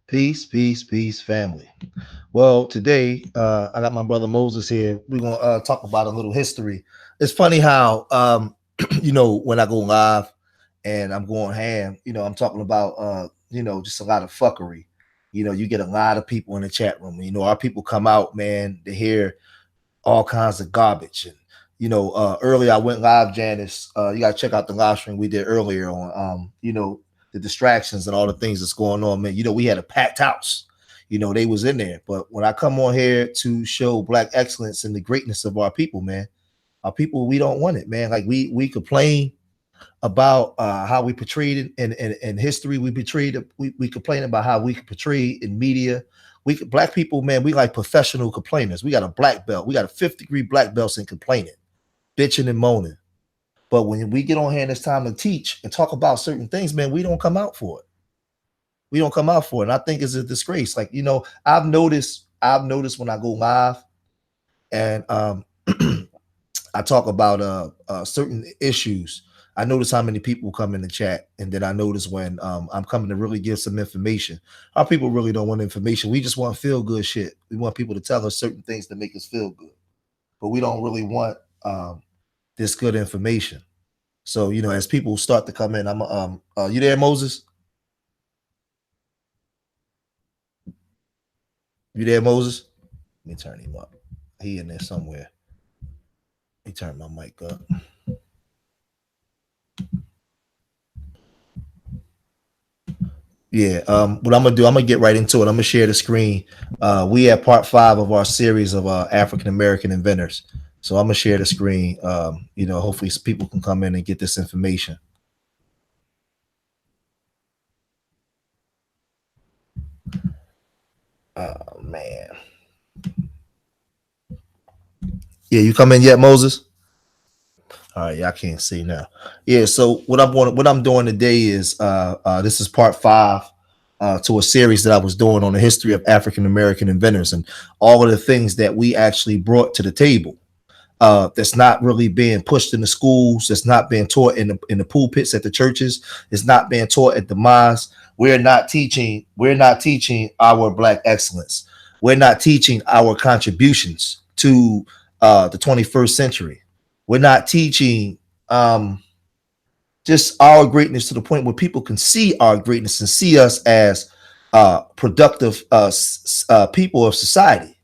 Peace, peace, peace, family. Well, today I got my brother Moses here. We're gonna talk about a little history. It's funny how when I go live and I'm going ham, I'm talking about just a lot of fuckery. You get a lot of people in the chat room. Our people come out, man, to hear all kinds of garbage. And earlier I went live, Janice. You gotta check out the live stream we did earlier on the distractions and all the things that's going on, man. We had a packed house. They was in there. But when I come on here to show black excellence and the greatness of our people, man, our people, we don't want it, man. Like we complain, about how we portrayed it in history. We complain about how we portray in media. Black people, man, we like professional complainers. We got a black belt. We got a 5th-degree black belts in complaining, bitching and moaning. But when we get on here and it's time to teach and talk about certain things, man, we don't come out for it. We don't come out for it. And I think it's a disgrace. Like, I've noticed when I go live and I talk about certain issues. I notice how many people come in the chat, and then I notice when I'm coming to really give some information. Our people really don't want information. We just want feel good shit. We want people to tell us certain things to make us feel good, but we don't really want this good information. So as people start to come in, I'm you there, Moses? You there, Moses? Let me turn him up. He in there somewhere. Let me turn my mic up. Yeah, what I'm gonna do, I'm gonna get right into it. I'm gonna share the screen. We have part 5 of our series of African American inventors. So I'm gonna share the screen. Hopefully people can come in and get this information. Oh man. Yeah, you come in yet, Moses? All right, I can't see now. Yeah, so what I'm doing today is this is part 5 to a series that I was doing on the history of African American inventors and all of the things that we actually brought to the table. That's not really being pushed in the schools. That's not being taught in the pulpits at the churches. It's not being taught at the mosques. We're not teaching our Black excellence. We're not teaching our contributions to the 21st century. We're not teaching just our greatness to the point where people can see our greatness and see us as productive people of society.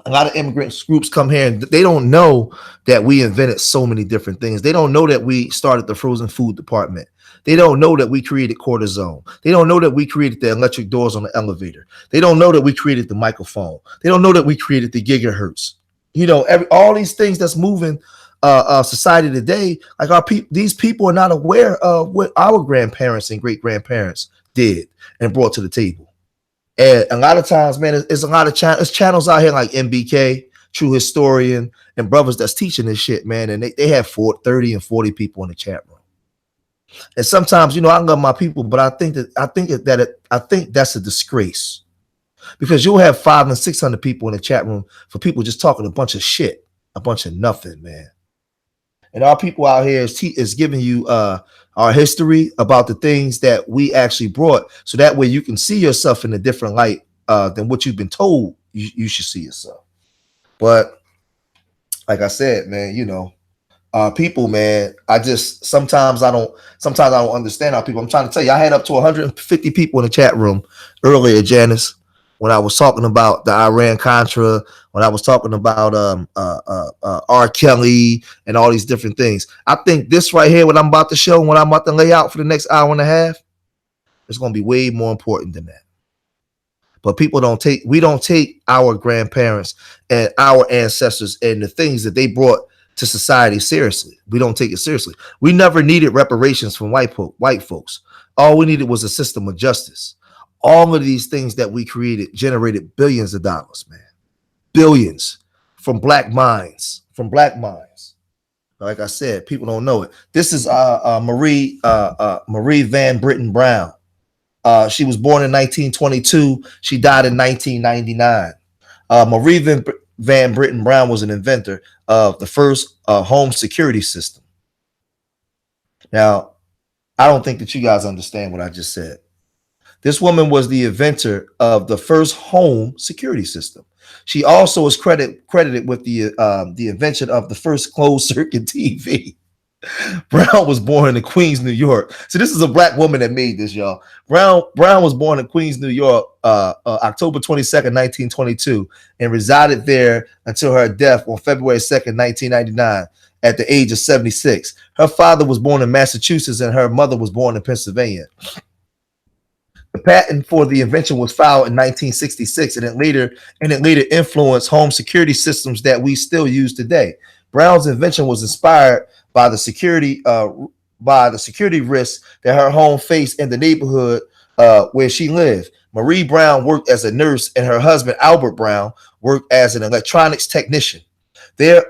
A lot of immigrant groups come here and they don't know that we invented so many different things. They don't know that we started the frozen food department. They don't know that we created cortisone. They don't know that we created the electric doors on the elevator. They don't know that we created the microphone. They don't know that we created the gigahertz. All these things that's moving society today, like these people are not aware of what our grandparents and great grandparents did and brought to the table. And a lot of times, man, it's a lot of channels out here like MBK, True Historian, and brothers that's teaching this shit, man. And they have 30 and 40 people in the chat room. And sometimes, I love my people, but I think that's a disgrace because you'll have 500 and 600 people in the chat room for people just talking a bunch of shit, a bunch of nothing, man. And our people out here is giving you our history about the things that we actually brought, so that way you can see yourself in a different light than what you've been told you should see yourself. But like I said, man, people, man, sometimes I don't understand our people. I'm trying to tell you, I had up to 150 people in the chat room earlier, Janice, when I was talking about the Iran-Contra, when I was talking about R. Kelly and all these different things. I think this right here, what I'm about to show, what I'm about to lay out for the next hour and a half, it's going to be way more important than that. But we don't take our grandparents and our ancestors and the things that they brought to society seriously. We don't take it seriously. We never needed reparations from white folks. All we needed was a system of justice. All of these things that we created generated billions of dollars, man. Billions from black minds. Like I said, people don't know it. This is Marie Van Brittain Brown. She was born in 1922. She died in 1999. Marie Van Brittain Brown was an inventor of the first home security system. Now, I don't think that you guys understand what I just said. This woman was the inventor of the first home security system. She also is credited with the invention of the first closed circuit TV. Brown was born in Queens, New York. So this is a black woman that made this, y'all. Brown was born in Queens, New York, October 22nd, 1922, and resided there until her death on February 2nd, 1999, at the age of 76. Her father was born in Massachusetts, and her mother was born in Pennsylvania. The patent for the invention was filed in 1966, and it later influenced home security systems that we still use today. Brown's invention was inspired by the security risks that her home faced in the neighborhood where she lived. Marie Brown worked as a nurse, and her husband Albert Brown worked as an electronics technician. Their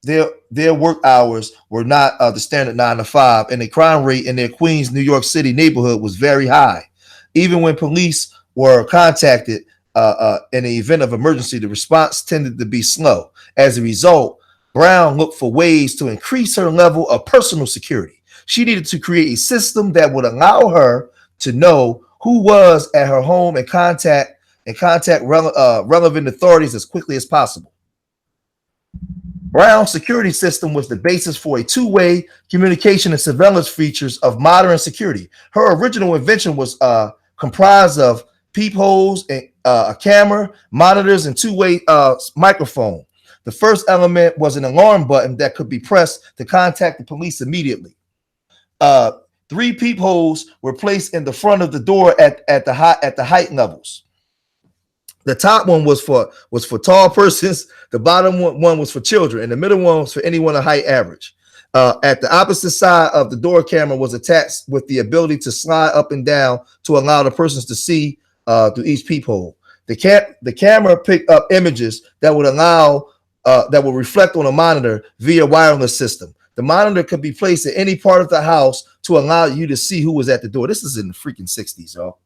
their work hours were not the standard 9 to 5, and the crime rate in their Queens, New York City neighborhood was very high. Even when police were contacted in the event of emergency, the response tended to be slow. As a result, Brown looked for ways to increase her level of personal security. She needed to create a system that would allow her to know who was at her home and contact relevant authorities as quickly as possible. Brown's security system was the basis for a two-way communication and surveillance features of modern security. Her original invention was comprised of peepholes, and a camera, monitors, and two-way microphone. The first element was an alarm button that could be pressed to contact the police immediately. 3 peepholes were placed in the front of the door at the height levels. The top one was for tall persons. The bottom one was for children, and the middle one was for anyone of height average. At the opposite side of the door camera was attached with the ability to slide up and down to allow the persons to see through each peephole. The camera picked up images that would reflect on a monitor via wireless system. The monitor could be placed at any part of the house to allow you to see who was at the door. This is in the freaking 60s, y'all.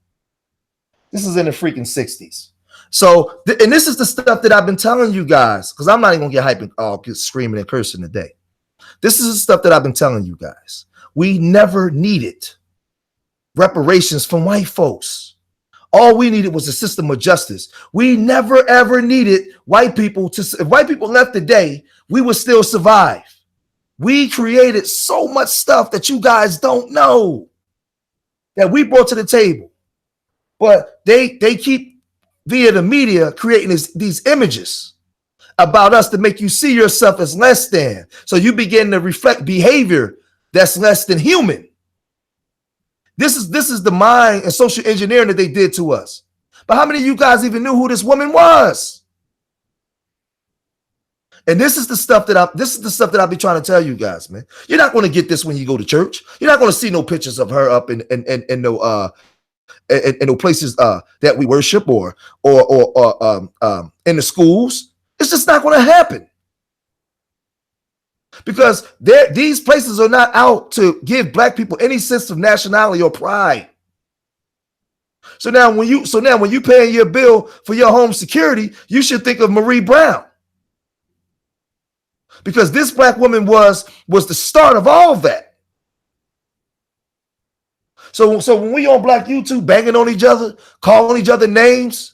This is in the freaking 60s. So, and this is the stuff that I've been telling you guys, because I'm not even gonna get hyping, get screaming and cursing today. This is the stuff that I've been telling you guys. We never needed reparations from white folks. All we needed was a system of justice. We never ever needed white people to. If white people left today, we would still survive. We created so much stuff that you guys don't know that we brought to the table, but they keep via the media creating these images about us to make you see yourself as less than. So you begin to reflect behavior that's less than human. This is the mind and social engineering that they did to us. But how many of you guys even knew who this woman was? And this is the stuff that I'll be trying to tell you guys, man. You're not going to get this when you go to church. You're not going to see no pictures of her up in no places that we worship or in the schools. It's just not going to happen, because these places are not out to give black people any sense of nationality or pride. So now when you paying your bill for your home security, you should think of Marie Brown, because this black woman was the start of all of that. So when we on Black YouTube banging on each other, calling each other names,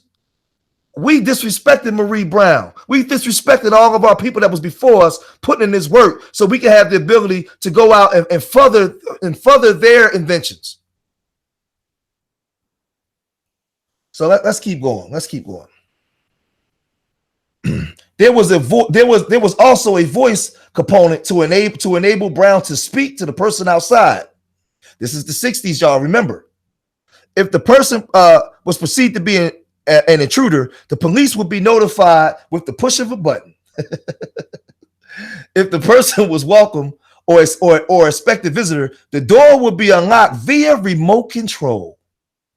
we disrespected Marie Brown. We disrespected all of our people that was before us putting in this work so we can have the ability to go out and further their inventions. So let's keep going. Let's keep going. There was also a voice component to enable Brown to speak to the person outside. This is the 60s, y'all. Remember, if the person was perceived to be an intruder, the police would be notified with the push of a button. If the person was welcome or expected visitor, the door would be unlocked via remote control.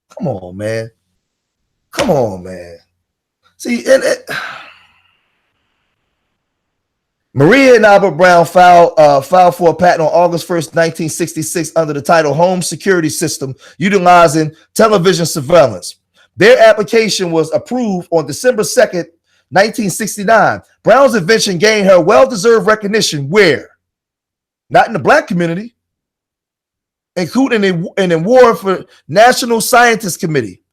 Come on, man. Come on, man. See, Maria and Albert Brown filed for a patent on August 1st, 1966 under the title Home Security System Utilizing Television Surveillance. Their application was approved on December 2nd, 1969. Brown's invention gained her well-deserved recognition where? Not in the black community, including an award for National Scientist Committee.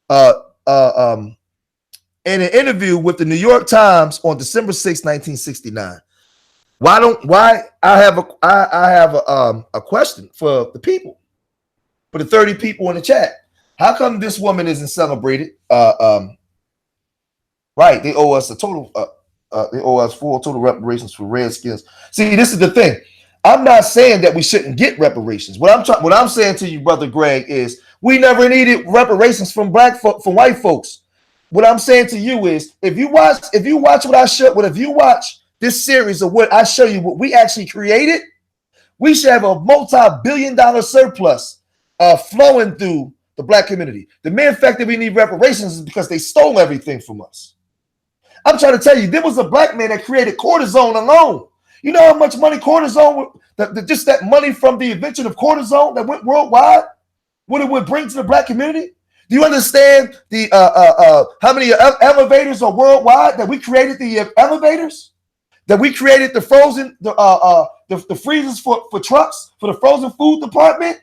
In an interview with the New York Times on December 6, 1969. I have a question for the people, for the 30 people in the chat. How come this woman isn't celebrated? Right, they owe us they owe us full total reparations for Redskins. See, this is the thing. I'm not saying that we shouldn't get reparations. What I'm saying to you, Brother Greg, is we never needed reparations from white folks. What I'm saying to you is, if you watch this series of what I show you, what we actually created, We should have a multi-billion-dollar surplus flowing through the black community. The mere fact that we need reparations is because they stole everything from us. I'm trying to tell you, there was a black man that created cortisone alone. You know how much money cortisone, just that money from the invention of cortisone that went worldwide, what it would bring to the black community? Do you understand the how many elevators are worldwide that we created the elevators? That we created the frozen, the freezers for trucks, for the frozen food department?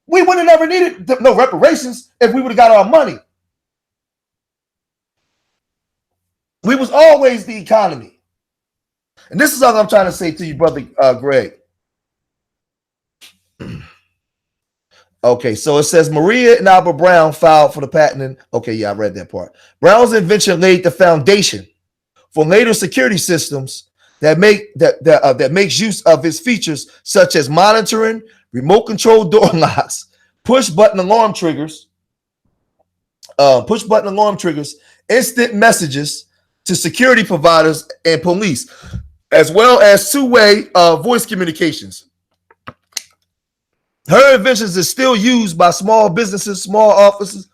We would have never needed no reparations if we would have got our money. We was always the economy. And this is all I'm trying to say to you, brother Greg. Okay, so it says Maria and Albert Brown filed for the patent. Okay, yeah, I read that part. Brown's invention laid the foundation for later security systems that makes use of its features such as monitoring, remote control door locks, push button alarm triggers, instant messages to security providers and police, as well as two-way voice communications. Her inventions is still used by small businesses, small offices,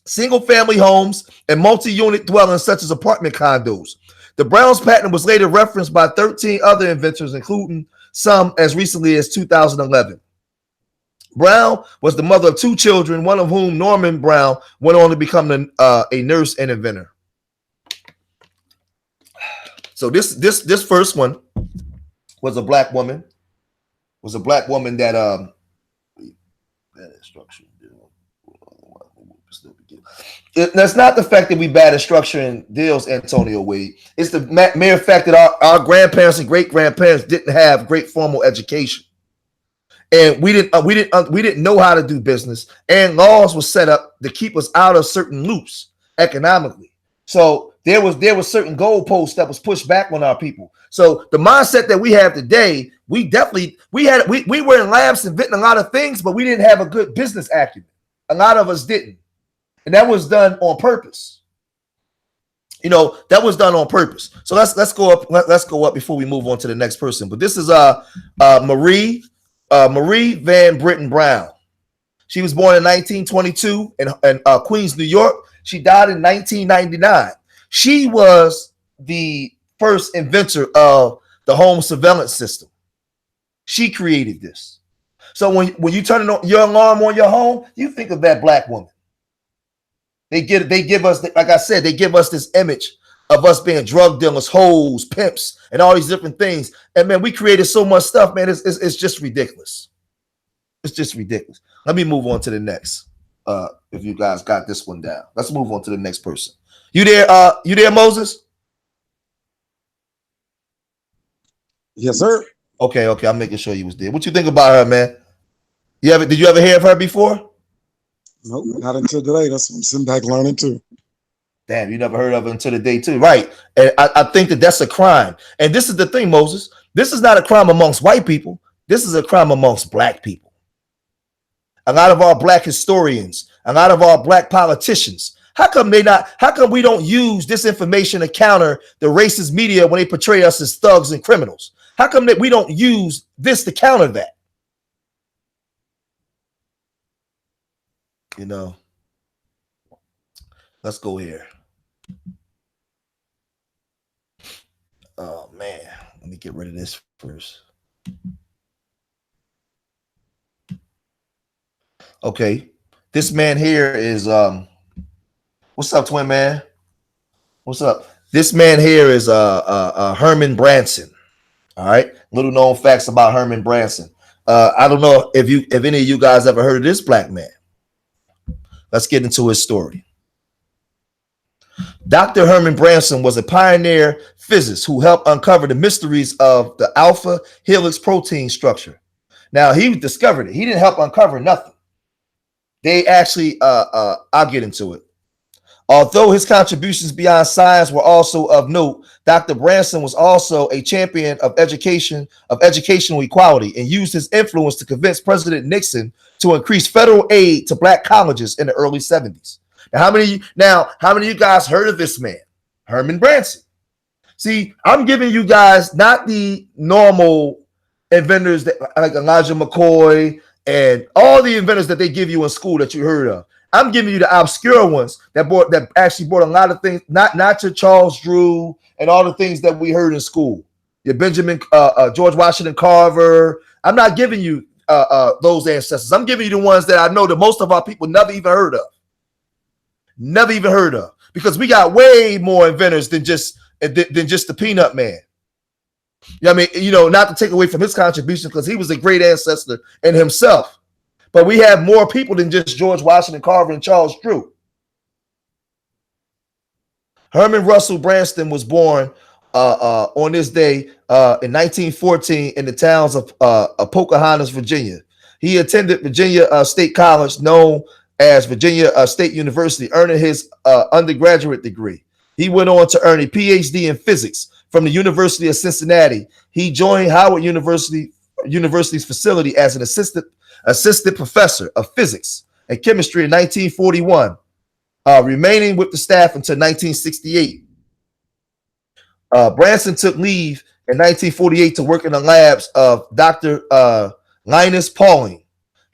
single-family homes, and multi-unit dwellings such as apartment condos. The Brown's patent was later referenced by 13 other inventors, including some as recently as 2011. Brown was the mother of 2 children, one of whom, Norman Brown, went on to become a nurse and inventor. So this first one was a black woman. That that's not the fact that we bad at structuring deals, Antonio Wade. It's the mere fact that our grandparents and great grandparents didn't have great formal education, and we didn't know how to do business, and laws were set up to keep us out of certain loops economically. So there was certain goalposts that was pushed back on our people. So the mindset that we have today, we were in labs inventing a lot of things, but we didn't have a good business acumen. A lot of us didn't. And that was done on purpose. You know, that was done on purpose. So let's go up. Let's go up before we move on to the next person. But this is Marie Van Brittain Brown. She was born in 1922 in Queens, New York. She died in 1999. She was the first inventor of the home surveillance system. She created this. So when you turn on your alarm on your home, you think of that black woman. They give us, like I said, they give us this image of us being drug dealers, hoes, pimps, and all these different things. And man, we created so much stuff, man. It's just ridiculous. It's just ridiculous. Let me move on to the next. If you guys got this one down, let's move on to the next person. You there, Moses? Yes, sir. Okay. I'm making sure you was there. What you think about her, man? Did you ever hear of her before? Nope, not until today. That's what I'm sitting back learning too. Damn, you never heard of her until the day too, right? And I think that's a crime. And this is the thing, Moses. This is not a crime amongst white people. This is a crime amongst black people. A lot of our black historians, a lot of our black politicians. How come we don't use this information to counter the racist media when they portray us as thugs and criminals? How come that we don't use this to counter that? You know, let's go here. Oh man, let me get rid of this first. Okay, this man here is what's up, twin man? What's up? This man here is Herman Branson. All right, little known facts about Herman Branson. I don't know if any of you guys ever heard of this black man. Let's get into his story. Dr. Herman Branson was a pioneer physicist who helped uncover the mysteries of the alpha helix protein structure. Now, he discovered it. He didn't help uncover nothing. They actually, I'll get into it. Although his contributions beyond science were also of note, Dr. Branson was also a champion of educational equality, and used his influence to convince President Nixon to increase federal aid to black colleges in the early 70s. Now, how many of you guys heard of this man, Herman Branson? See, I'm giving you guys not the normal inventors that like Elijah McCoy and all the inventors that they give you in school that you heard of. I'm giving you the obscure ones that actually brought a lot of things, not your Charles Drew and all the things that we heard in school. Your Benjamin George Washington Carver. I'm not giving you those ancestors. I'm giving you the ones that I know that most of our people never even heard of. Never even heard of. Because we got way more inventors than just the Peanut Man. I mean, not to take away from his contribution, because he was a great ancestor in himself. But we have more people than just George Washington Carver and Charles Drew. Herman Russell Branson was born on this day in 1914 in the towns of Pocahontas, Virginia. He attended Virginia State College, known as Virginia State University, earning his undergraduate degree. He went on to earn a PhD in physics from the University of Cincinnati. He joined Howard University's facility as an assistant professor of physics and chemistry in 1941, remaining with the staff until 1968. Branson took leave in 1948 to work in the labs of Dr. Linus Pauling.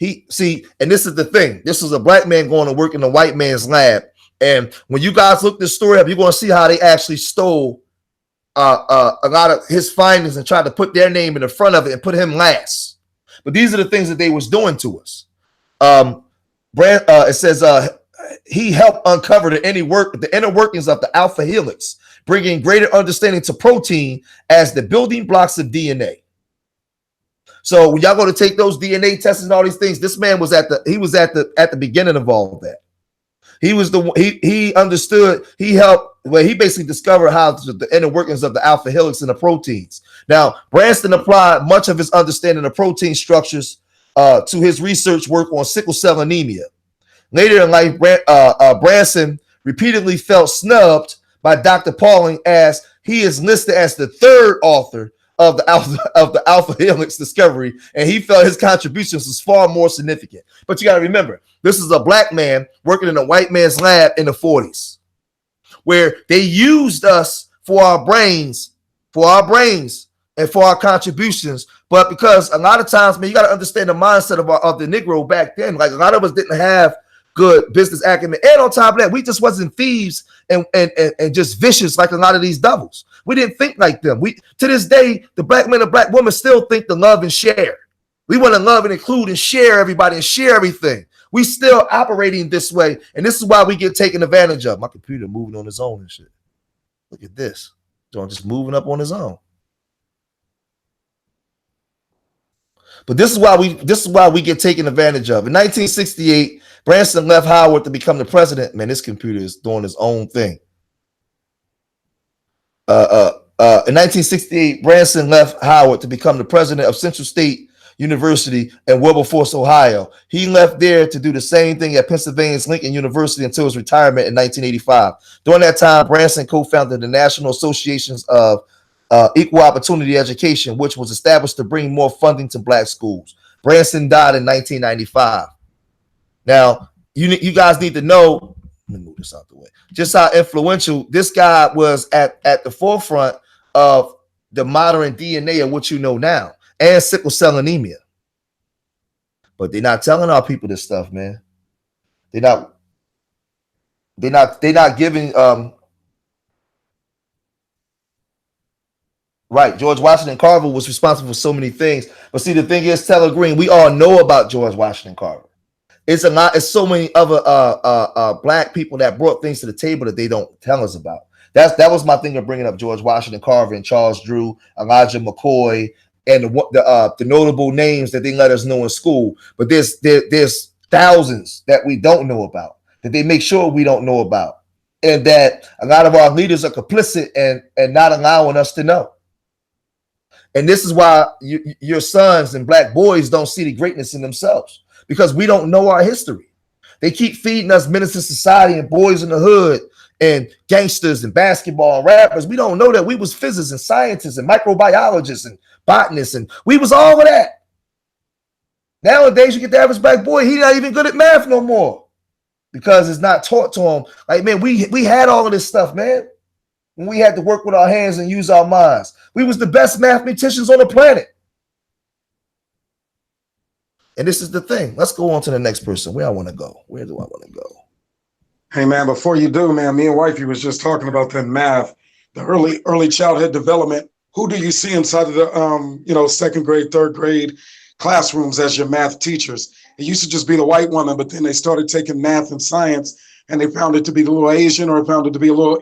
And this is the thing. This is a black man going to work in a white man's lab. And when you guys look this story up, you're going to see how they actually stole a lot of his findings and tried to put their name in the front of it and put him last. But these are the things that they was doing to us. It says he helped uncover the inner workings of the alpha helix, bringing greater understanding to protein as the building blocks of DNA. So when y'all go to take those DNA tests and all these things, this man was at the beginning of all of that. He understood, he helped, he basically discovered how the inner workings of the alpha helix and the proteins. Now, Branson applied much of his understanding of protein structures to his research work on sickle cell anemia. Later in life, Branson repeatedly felt snubbed by Dr. Pauling, as he is listed as the third author of the alpha helix discovery, and he felt his contributions was far more significant. But you got to remember, this is a black man working in a white man's lab in the 40s, where they used us for our brains and for our contributions. But because a lot of times, man, you got to understand the mindset of the Negro back then. Like, a lot of us didn't have good business acumen, and on top of that, we just wasn't thieves and just vicious like a lot of these devils. We didn't think like them. We, to this day, the black man and black woman still think to love and share. We want to love and include and share everybody and share everything. We still operating this way, and this is why we get taken advantage of. My computer moving on its own and shit. Look at this. John just moving up on his own. But this is why we get taken advantage of. In 1968, Branson left Howard to become the president. Man, this computer is doing its own thing. In 1968, Branson left Howard to become the president of Central State University in Wilberforce, Ohio. He left there to do the same thing at Pennsylvania's Lincoln University until his retirement in 1985. During that time, Branson co-founded the National Associations of Equal Opportunity Education, which was established to bring more funding to black schools. Branson died in 1995. Now, you guys need to know, let me move this out the way, just how influential this guy was at the forefront of the modern DNA of what you know now, and sickle cell anemia. But they're not telling our people this stuff, man. They're not giving right. George Washington Carver was responsible for so many things. But see, the thing is, Teller Green, we all know about George Washington Carver. It's so many other black people that brought things to the table that they don't tell us about. That was my thing of bringing up George Washington Carver and Charles Drew, Elijah McCoy, and the notable names that they let us know in school. But there's thousands that we don't know about, that they make sure we don't know about, and that a lot of our leaders are complicit and not allowing us to know. And this is why your sons and black boys don't see the greatness in themselves, because we don't know our history. They keep feeding us menace to society and boys in the hood and gangsters and basketball and rappers. We don't know that we was physicists and scientists and microbiologists and botanists, and we was all of that. Nowadays, you get the average black boy, he's not even good at math no more, because it's not taught to him. Like, man, we had all of this stuff, man. When we had to work with our hands and use our minds, we was the best mathematicians on the planet. And this is the thing. Let's go on to the next person. Where I want to go. Where do I want to go? Hey man, before you do, man, me and wifey was just talking about that math, the early childhood development. Who do you see inside of the second grade, third grade classrooms as your math teachers? It used to just be the white woman, but then they started taking math and science, and they found it to be the little Asian, or found it to be a little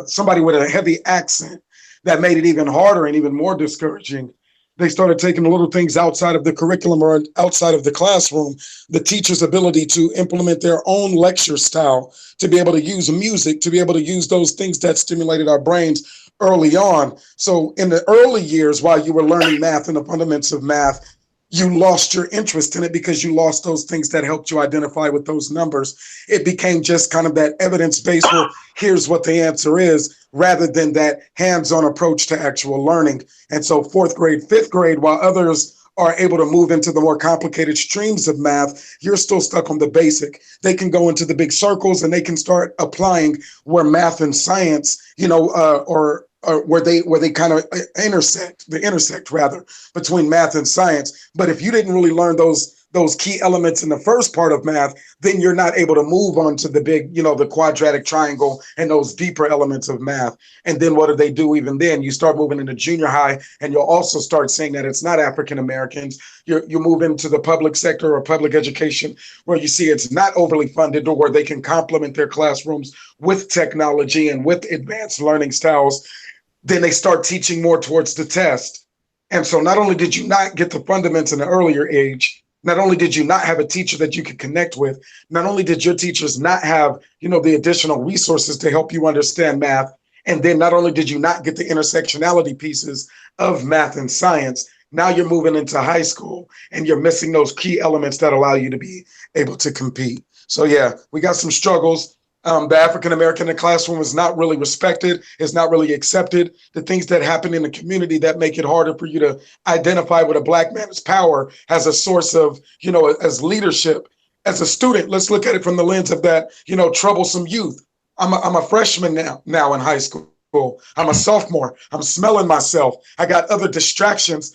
somebody with a heavy accent that made it even harder and even more discouraging. They started taking the little things outside of the curriculum or outside of the classroom, the teacher's ability to implement their own lecture style, to be able to use music, to be able to use those things that stimulated our brains early on. So in the early years, while you were learning math and the fundamentals of math, you lost your interest in it because you lost those things that helped you identify with those numbers. It became just kind of that evidence-based, well, here's what the answer is, rather than that hands-on approach to actual learning. And so fourth grade, fifth grade, while others are able to move into the more complicated streams of math, you're still stuck on the basic. They can go into the big circles and they can start applying where math and science, or where they kind of intersect rather between math and science. But if you didn't really learn those key elements in the first part of math, then you're not able to move on to the big, the quadratic triangle and those deeper elements of math. And then what do they do even then? You start moving into junior high, and you'll also start saying that it's not African Americans. You move into the public sector or public education, where you see it's not overly funded, or where they can complement their classrooms with technology and with advanced learning styles. Then they start teaching more towards the test. And so not only did you not get the fundamentals in an earlier age, not only did you not have a teacher that you could connect with, not only did your teachers not have, the additional resources to help you understand math, and then not only did you not get the intersectionality pieces of math and science, now you're moving into high school and you're missing those key elements that allow you to be able to compete. So yeah, we got some struggles. The African American in the classroom is not really respected, is not really accepted. The things that happen in the community that make it harder for you to identify with a black man's power as a source of, as leadership. As a student, let's look at it from the lens of that, troublesome youth. I'm a freshman now in high school. I'm a sophomore. I'm smelling myself. I got other distractions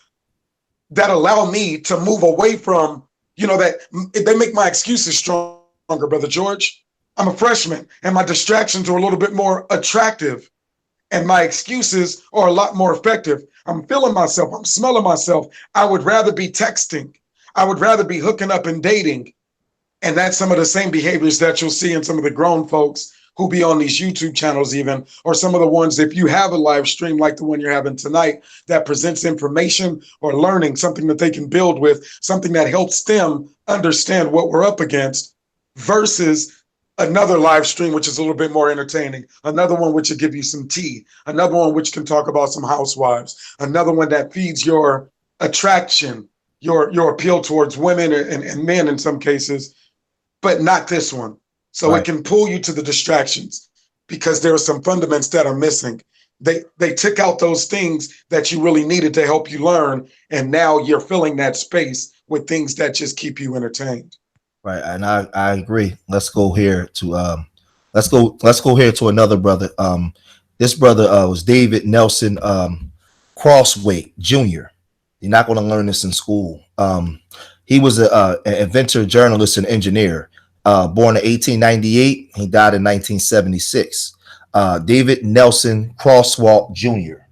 that allow me to move away from, that they make my excuses stronger, Brother George. I'm a freshman, and my distractions are a little bit more attractive, and my excuses are a lot more effective. I'm feeling myself. I'm smelling myself. I would rather be texting. I would rather be hooking up and dating. And that's some of the same behaviors that you'll see in some of the grown folks who be on these YouTube channels even, or some of the ones, if you have a live stream like the one you're having tonight, that presents information or learning, something that they can build with, something that helps them understand what we're up against, versus another live stream, which is a little bit more entertaining, another one which will give you some tea, another one which can talk about some housewives, another one that feeds your attraction, your appeal towards women and men in some cases, but not this one. So Right. it can pull you to the distractions because there are some fundamentals that are missing. They took out those things that you really needed to help you learn, and now you're filling that space with things that just keep you entertained. Right, and I agree. Let's go here to another brother. This brother was David Nelson Crosthwait Jr. You're not going to learn this in school. He was an inventor, journalist, and engineer. Born in 1898, he died in 1976. David Nelson Crosswalk Jr.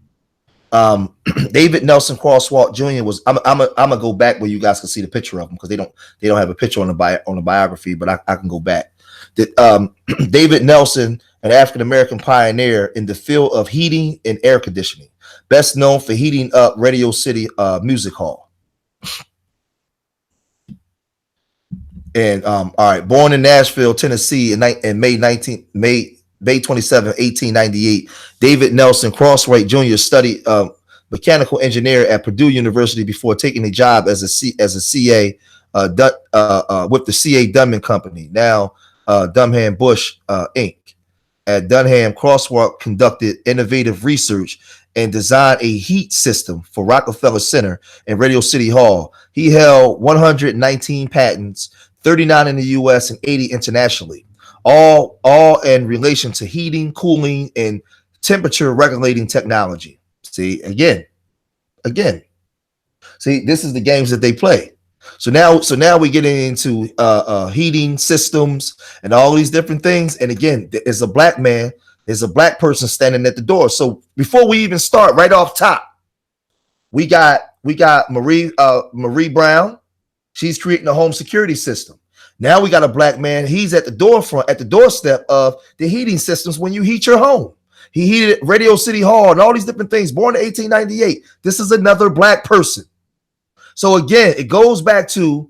David Nelson Crosswalk Jr. was. I'm gonna go back where you guys can see the picture of him, because they don't have a picture on the biography, but I can go back. David Nelson, an African American pioneer in the field of heating and air conditioning, best known for heating up Radio City Music Hall. And all right, born in Nashville, Tennessee, in May 27, 1898, David Nelson Crosthwait Jr. studied mechanical engineer at Purdue University before taking a job as a CA with the CA Dunham Company, now Dunham Bush Inc. At Dunham, Crosswalk conducted innovative research and designed a heat system for Rockefeller Center and Radio City Hall. He held 119 patents, 39 in the U.S. and 80 internationally, all in relation to heating, cooling, and temperature regulating technology. See, again. See, this is the games that they play. So now we're getting into heating systems and all these different things. And again, there's a black man, there's a black person standing at the door. So before we even start, right off top, we got Marie Brown. She's creating a home security system. Now we got a black man. He's at the doorstep of the heating systems when you heat your home. He heated Radio City Hall and all these different things. Born in 1898. This is another black person. So again, it goes back to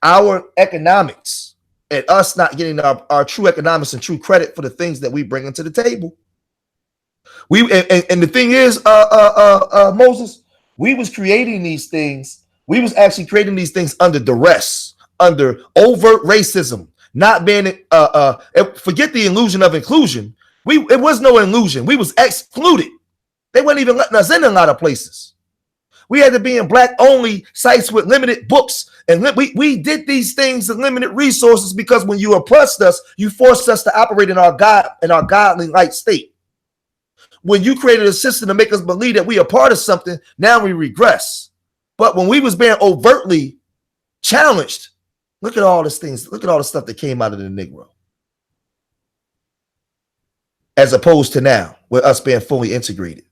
our economics and us not getting our true economics and true credit for the things that we bring into the table. And the thing is, Moses, we was creating these things. We was actually creating these things under duress, under overt racism, not being forget the illusion of inclusion. It was no illusion. We was excluded. They weren't even letting us in a lot of places. We had to be in black only sites with limited books, and we did these things in limited resources because when you oppressed us, you forced us to operate in our godly light state. When you created a system to make us believe that we are part of something, now we regress. But when we was being overtly challenged, look at all these things. Look at all the stuff that came out of the Negro. As opposed to now, with us being fully integrated.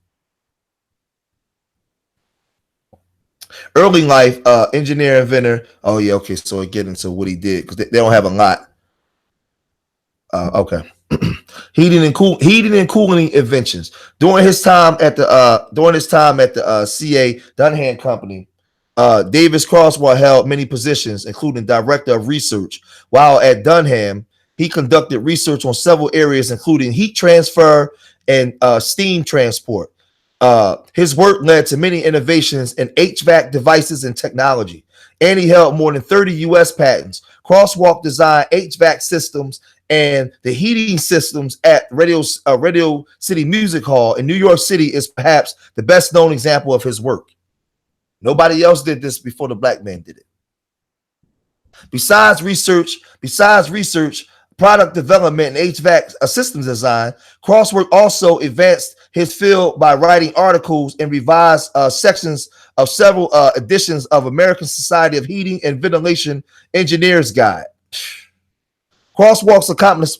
Early life, engineer, inventor. Oh, yeah, okay. So I get into what he did because they don't have a lot. Okay. Heating and cooling inventions. During his time at the CA Dunham Company, Davis Crosthwait held many positions, including director of research. While at Dunham, he conducted research on several areas, including heat transfer and steam transport. His work led to many innovations in HVAC devices and technology, and he held more than 30 U.S. patents. Crosthwait designed HVAC systems and the heating systems at Radio City Music Hall in New York City is perhaps the best known example of his work. Nobody else did this before the black man did it. Besides research, product development, and HVAC systems design, Crosthwait also advanced his field by writing articles and revised sections of several editions of American Society of Heating and Ventilation Engineers Guide. Crosthwait's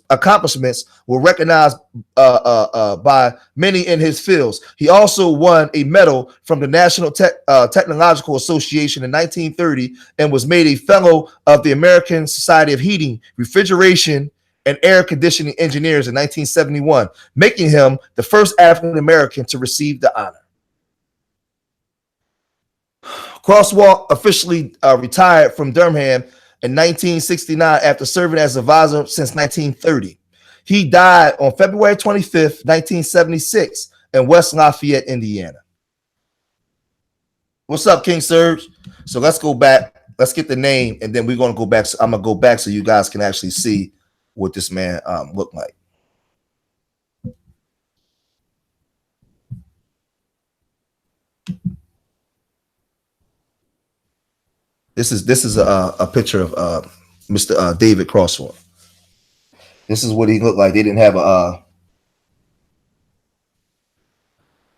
accomplishments were recognized by many in his fields. He also won a medal from the National Technological Association in 1930 and was made a fellow of the American Society of Heating, Refrigeration, and Air Conditioning Engineers in 1971, making him the first African American to receive the honor. Crosthwait officially retired from Durham in 1969 after serving as advisor since 1930. He died on February 25th, 1976 in West Lafayette, Indiana. What's up, King Serge? So let's go back. Let's get the name, and then we're going to go back. So I'm going to go back so you guys can actually see what this man looked like. This is a picture of Mr. David Crosthwait. This is what he looked like. They didn't have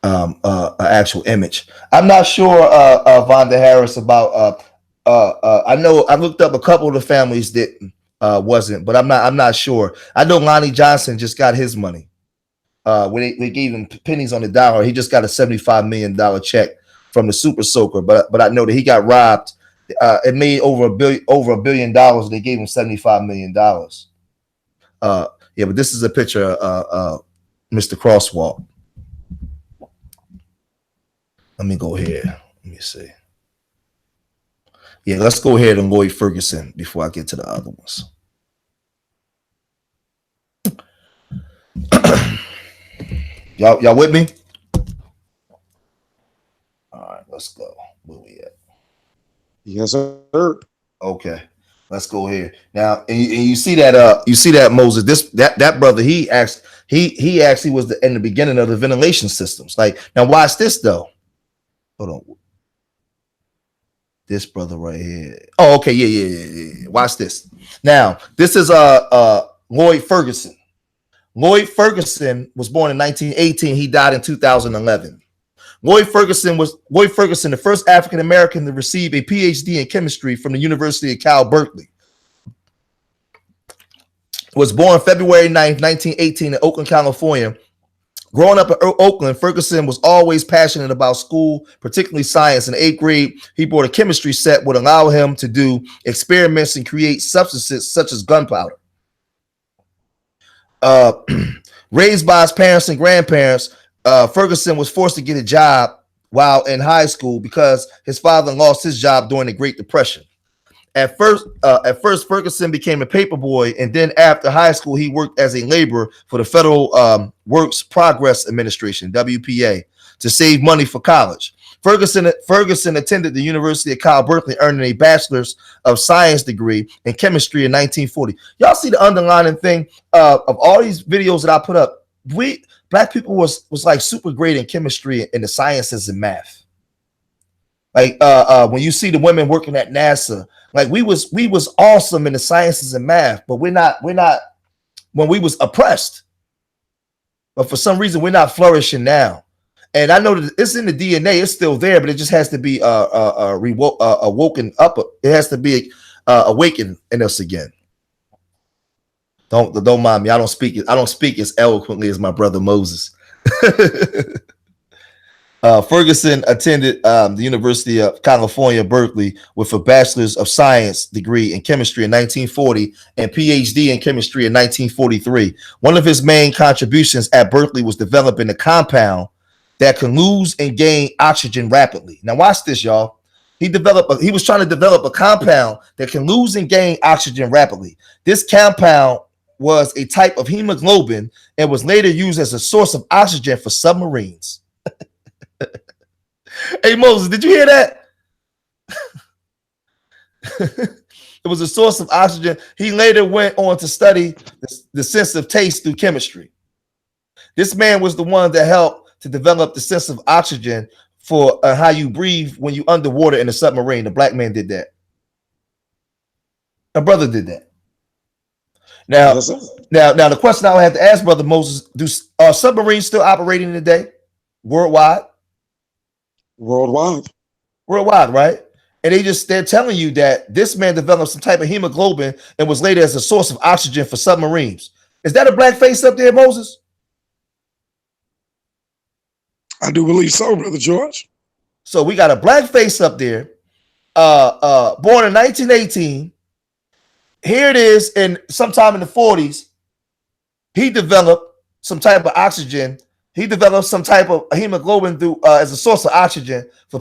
an actual image. I'm not sure, Vonda Harris, about. I know I looked up a couple of the families that wasn't, but I'm not sure. I know Lonnie Johnson just got his money. When they gave him pennies on the dollar, he just got a $75 million check from the Super Soaker. But I know that he got robbed. It made over $1 billion. They gave him $75 million. Yeah, but this is a picture of Mr. Crosthwait. Let me go here. Let me see. Yeah, let's go ahead and Lloyd Ferguson before I get to the other ones. Y'all with me? All right, let's go. Where we at? Yes, sir. Okay, let's go here now. And you see that Moses. That brother, he actually was in the beginning of the ventilation systems. Like, now watch this though. Hold on. This brother right here. Oh, okay, yeah. Watch this. Now, this is Lloyd Ferguson. Lloyd Ferguson was born in 1918. He died in 2011. Lloyd Ferguson, the first African American to receive a PhD in chemistry from the University of Cal Berkeley. Was born February 9th, 1918 in Oakland, California. Growing up in Oakland, Ferguson was always passionate about school, particularly science. In 8th grade, he bought a chemistry set would allow him to do experiments and create substances such as gunpowder. Raised by his parents and grandparents, Ferguson was forced to get a job while in high school because his father lost his job during the Great Depression. At first, Ferguson became a paperboy, and then after high school, he worked as a laborer for the Federal Works Progress Administration (WPA) to save money for college. Ferguson attended the University of Cal Berkeley, earning a Bachelor's of Science degree in chemistry in 1940. Y'all see the underlining thing of all these videos that I put up? Black people was like super great in chemistry and the sciences and math. Like when you see the women working at NASA, like we was awesome in the sciences and math, but we're not when we was oppressed. But for some reason, we're not flourishing now. And I know that it's in the DNA, it's still there, but it just has to be awoken up. It has to be awakened in us again. Don't mind me. I don't speak as eloquently as my brother Moses. Ferguson attended the University of California, Berkeley, with a Bachelor's of Science degree in chemistry in 1940 and PhD in chemistry in 1943. One of his main contributions at Berkeley was developing a compound that can lose and gain oxygen rapidly. Now watch this, y'all. He was trying to develop a compound that can lose and gain oxygen rapidly. This compound was a type of hemoglobin and was later used as a source of oxygen for submarines. Hey Moses, did you hear that? It was a source of oxygen. He later went on to study the sense of taste through chemistry. This man was the one that helped to develop the sense of oxygen for how you breathe when you underwater in a submarine. The black man did that. My brother did that. Now the question I would have to ask Brother Moses: are submarines still operating today, worldwide? Worldwide, right? And they're telling you that this man developed some type of hemoglobin and was later as a source of oxygen for submarines. Is that a black face up there, Moses? I do believe so, Brother George. So we got a black face up there, born in 1918. Here it is, in sometime in the 40s, he developed some type of oxygen. He developed some type of hemoglobin through as a source of oxygen for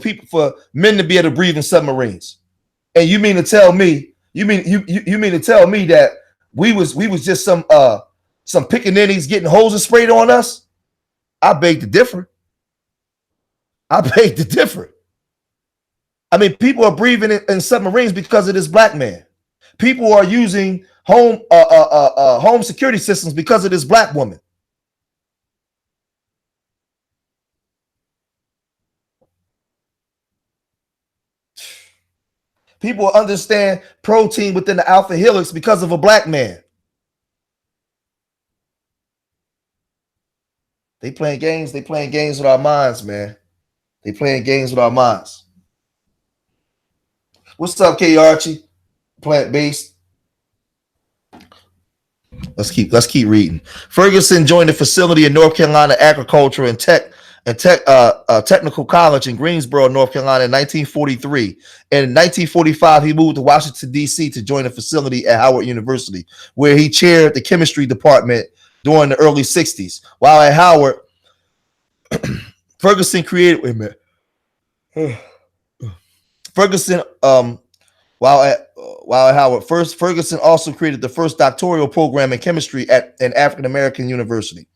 men to be able to breathe in submarines. And you mean to tell me that we was just some pickaninnies getting hoses sprayed on us? I beg to differ. I mean, people are breathing in submarines because of this black man. People are using home security systems because of this black woman. People understand protein within the alpha helix because of a black man. They playing games with our minds, man. They playing games with our minds. What's up, K. Archie? Plant-based. Let's keep reading. Ferguson joined the facility in North Carolina Agriculture and Technical College in Greensboro, North Carolina in 1943. And in 1945, he moved to Washington, D.C. to join a facility at Howard University, where he chaired the chemistry department during the early 60s. While at Howard, Ferguson created, Ferguson also created the first doctoral program in chemistry at an African American university.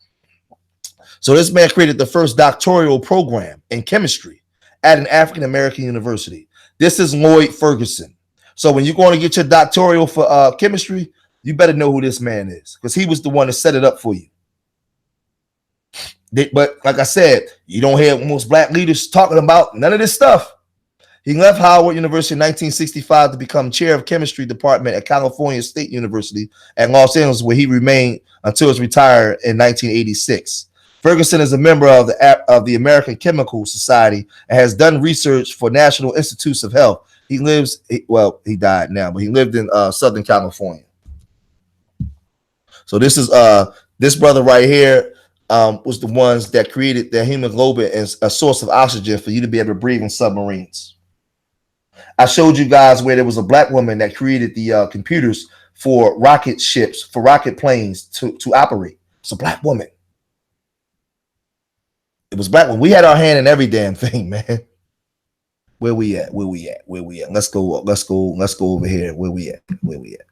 So this man created the first doctoral program in chemistry at an African American university. This is Lloyd Ferguson. So when you're going to get your doctoral for chemistry, you better know who this man is, because he was the one that set it up for you. But like I said, you don't hear most black leaders talking about none of this stuff. He left Howard University in 1965 to become chair of chemistry department at California State University at Los Angeles, where he remained until his retire in 1986. Ferguson is a member of the American Chemical Society and has done research for National Institutes of Health. He died now, but he lived in Southern California. So this brother right here was the ones that created the hemoglobin as a source of oxygen for you to be able to breathe in submarines. I showed you guys where there was a black woman that created the computers for rocket ships, for rocket planes to operate. It's a black woman. It was black woman. We had our hand in every damn thing, man. Where we at? Where we at? Where we at? Let's go over here. Where we at? Where we at?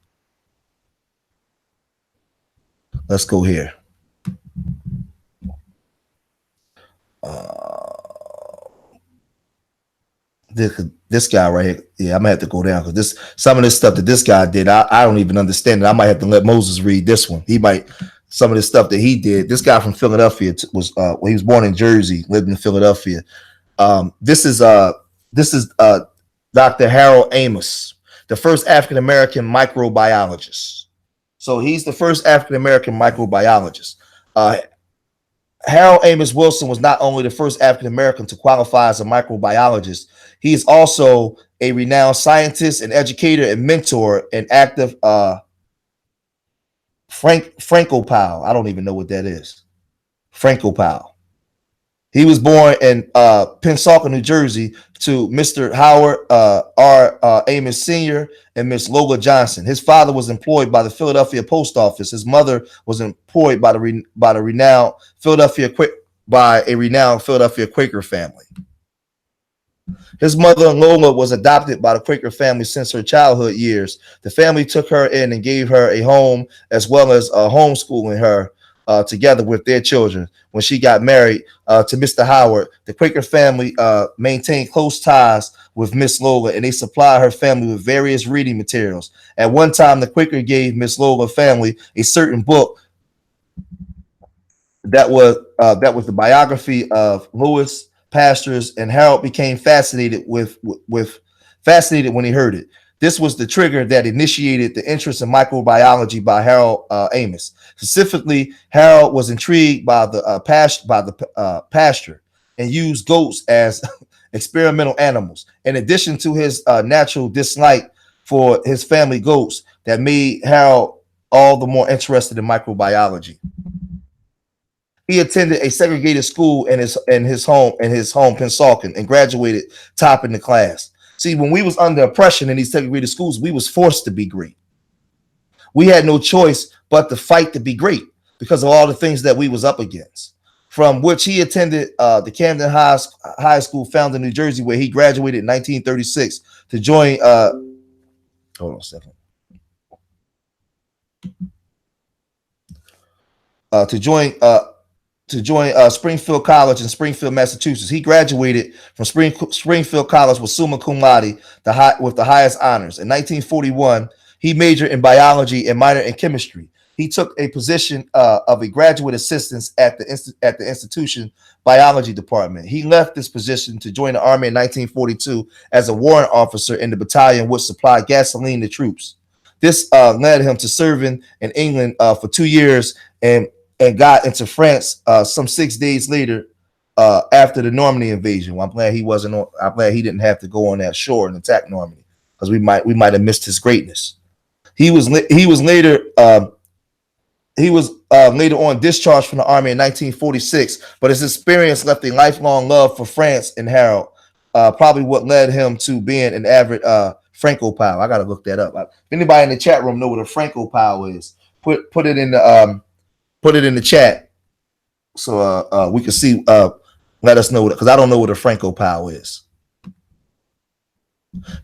Let's go here. This guy right here. Yeah, I'm gonna have to go down because some of this stuff that this guy did, I don't even understand it. I might have to let Moses read this one. Some of the stuff that he did. This guy from Philadelphia he was born in Jersey, lived in Philadelphia. This is Dr. Harold Amos, the first African American microbiologist. So he's the first African American microbiologist. Harold Amos Wilson was not only the first African American to qualify as a microbiologist, he is also a renowned scientist and educator and mentor and active Frankopow. I don't even know what that is. Frankopow. He was born in Pensacola, New Jersey, to Mr. Howard R. Amos Sr. and Miss Lola Johnson. His father was employed by the Philadelphia Post Office. His mother was employed by a renowned Philadelphia Quaker family. His mother, Lola, was adopted by the Quaker family since her childhood years. The family took her in and gave her a home as well as homeschooling her together with their children. When she got married to Mr. Howard, the Quaker family maintained close ties with Miss Lola, and they supplied her family with various reading materials. At one time, the Quaker gave Miss Lola family a certain book that was the biography of Louis Pastors, and Harold became fascinated fascinated when he heard it. This was the trigger that initiated the interest in microbiology by Harold Amos. Specifically, Harold was intrigued by the pasture and used goats as experimental animals. In addition to his natural dislike for his family goats, that made Harold all the more interested in microbiology. He attended a segregated school in his home Pensacola, and graduated top in the class. See, when we was under oppression in these segregated schools, we was forced to be great. We had no choice but to fight to be great because of all the things that we was up against. From which he attended the Camden High School, found in New Jersey, where he graduated in 1936 to join. Hold on a second. To join Springfield College in Springfield, Massachusetts. He graduated from Springfield College with summa cum laude, with the highest honors. In 1941, he majored in biology and minored in chemistry. He took a position of a graduate assistant at the institution biology department. He left this position to join the Army in 1942 as a warrant officer in the battalion which supplied gasoline to troops. This led him to serving in England for 2 years and got into France some 6 days later after the Normandy invasion. Well, I'm glad he didn't have to go on that shore and attack Normandy, because we might have missed his greatness. He was later on discharged from the Army in 1946, but his experience left a lifelong love for France in Harold. Probably what led him to being an avid Frankopow. I gotta look that up. If anybody in the chat room know what a Frankopow is, put it in the chat so we can see. Let us know, because I don't know what a Frankopow is.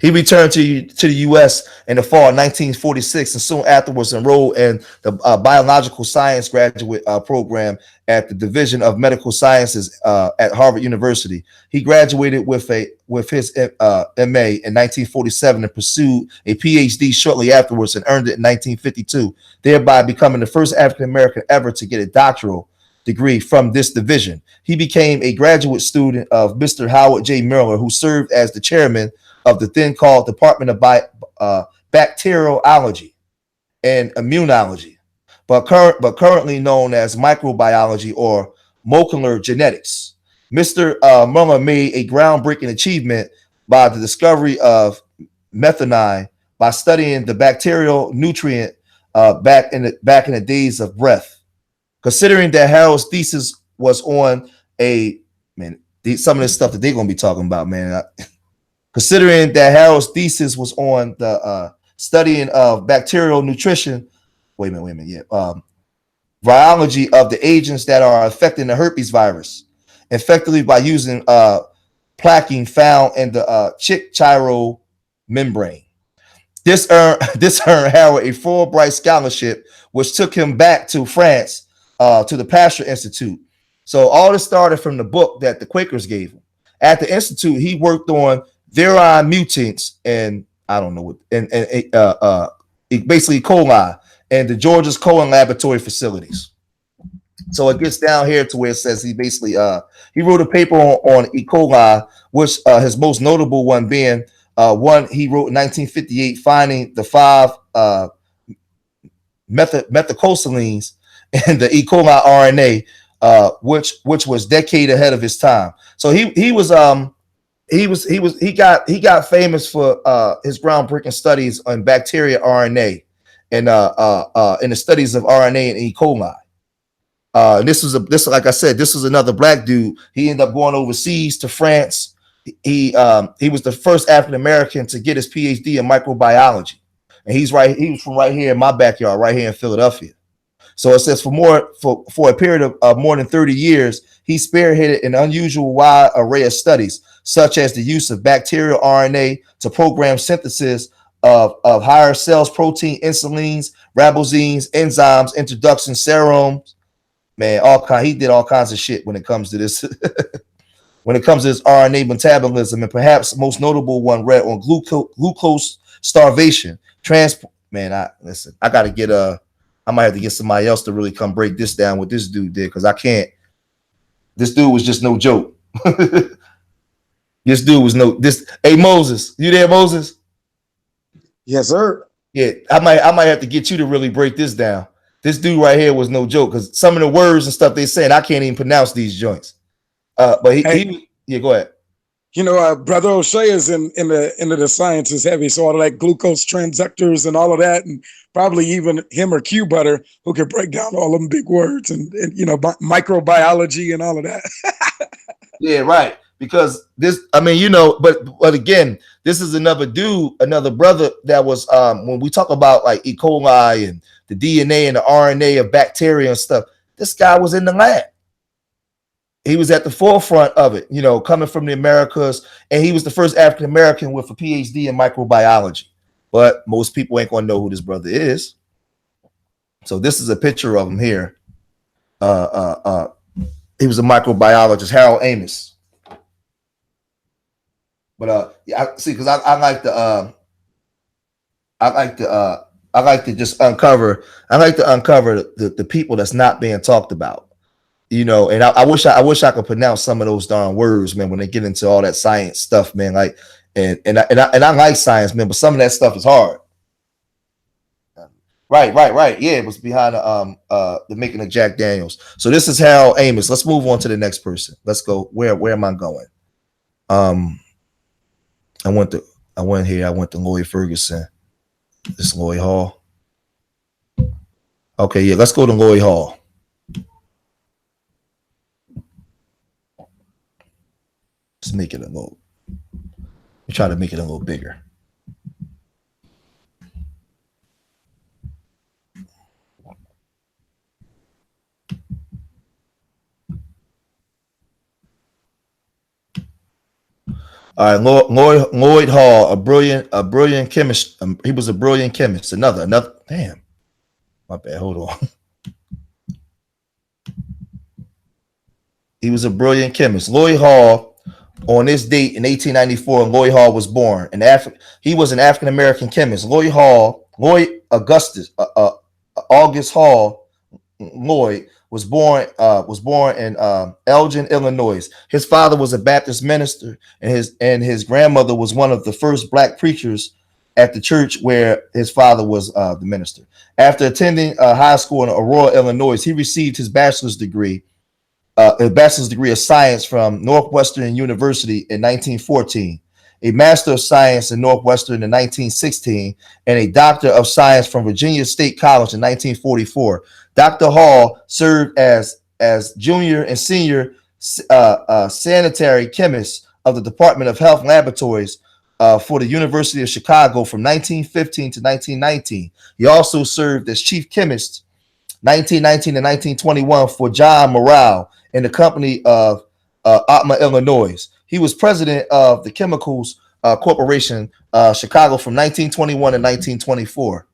He returned to the U.S. in the fall of 1946 and soon afterwards enrolled in the biological science graduate program at the Division of Medical Sciences at Harvard University. He graduated with his MA in 1947 and pursued a PhD shortly afterwards and earned it in 1952, thereby becoming the first African American ever to get a doctoral degree from this division. He became a graduate student of Mr. Howard J. Miller, who served as the chairman of the then called Department of Bacteriology and Immunology, but currently known as Microbiology or molecular genetics. Mr. Muller made a groundbreaking achievement by the discovery of methionine by studying the bacterial nutrient back in the days of breath. Considering that Harold's thesis was on a man, some of this stuff that they're gonna be talking about, man. Considering that Harold's thesis was on the studying of bacterial nutrition. Wait a minute, yeah. Virology of the agents that are affecting the herpes virus, effectively by using plaquing found in the chick chiral membrane. This earned Harold a Fulbright scholarship, which took him back to France to the Pasteur Institute. So all this started from the book that the Quakers gave him. At the institute, he worked on virion mutants and I don't know what and basically E. coli and the Georgia's Cohen laboratory facilities. So it gets down here to where it says he basically he wrote a paper on E. coli, which his most notable one being one he wrote in 1958, finding the 5 methylcosalines in the E. coli RNA, which was decade ahead of his time. So he got famous for his groundbreaking studies on bacteria RNA and in the studies of RNA and E. coli. This like I said, this was another black dude. He ended up going overseas to France. He was the first African American to get his PhD in microbiology, and he was from right here in my backyard, right here in Philadelphia. So it says for a period of more than 30 years, he spearheaded an unusual wide array of studies, such as the use of bacterial RNA to program synthesis of higher cells, protein, insulins, ribosines, enzymes, introduction, serums. Man, he did all kinds of shit when it comes to this. When it comes to this RNA metabolism, and perhaps most notable one read on glucose starvation. I gotta get I might have to get somebody else to really come break this down what this dude did, because I can't. This dude was just no joke. This dude was Hey, Moses, you there, Moses? Yes, sir. Yeah, I might have to get you to really break this down. This dude right here was no joke, because some of the words and stuff they saying, I can't even pronounce these joints. But yeah, go ahead. You know, Brother O'Shea is into the sciences heavy, so all of that glucose transductors and all of that, and probably even him or Q Butter, who could break down all of them big words and microbiology and all of that. Yeah, right. Because this, but again, this is another dude, another brother that was when we talk about like E. coli and the DNA and the RNA of bacteria and stuff, this guy was in the lab. He was at the forefront of it, coming from the Americas, and he was the first African American with a PhD in microbiology. But most people ain't gonna know who this brother is. So this is a picture of him here. He was a microbiologist, Harold Amos. But I see, because I like to just uncover. I like to uncover the people that's not being talked about. And I wish I could pronounce some of those darn words, man, when they get into all that science stuff, man. Like, and I like science, man, but some of that stuff is hard. Right. Yeah, it was behind the making of Jack Daniels. So this is Harold Amos. Let's move on to the next person. Let's go. Where am I going? I went to Lloyd Ferguson. This is Lloyd Hall. Okay, yeah, let's go to Lloyd Hall. Let's make it try to make it a little bigger. All right, Lloyd Hall, a brilliant chemist. He was a brilliant chemist. Another. Damn, my bad. Hold on. He was a brilliant chemist. Lloyd Hall. On this date in 1894, Lloyd Hall was born. He was an African American chemist. Lloyd August Hall Lloyd was born in Elgin, Illinois. His father was a Baptist minister, and his grandmother was one of the first black preachers at the church where his father was the minister. After attending high school in Aurora, Illinois, he received his bachelor's degree a bachelor's degree of science from Northwestern University in 1914, a master of science in Northwestern in 1916, and a doctor of science from Virginia State College in 1944. Dr. Hall served as junior and senior sanitary chemist of the Department of Health Laboratories for the University of Chicago from 1915 to 1919. He also served as chief chemist 1919 to 1921 for John Morrell in the company of Atma, Illinois. He was president of the Chemicals Corporation, Chicago from 1921 to 1924.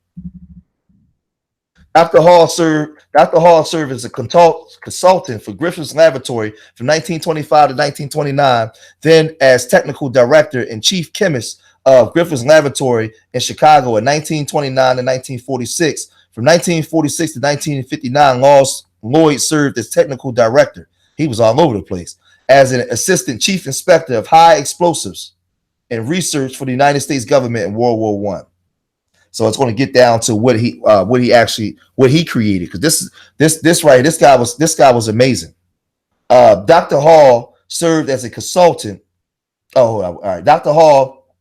Dr. Hall served as a consultant for Griffith's Laboratory from 1925 to 1929, then as technical director and chief chemist of Griffith's Laboratory in Chicago in 1929 to 1946. From 1946 to 1959, Lloyd served as technical director. He was all over the place as an assistant chief inspector of high explosives and research for the United States government in World War I. So it's going to get down to what he created, because this guy was amazing. Dr. Hall served as a consultant. Oh, all right. Dr. Hall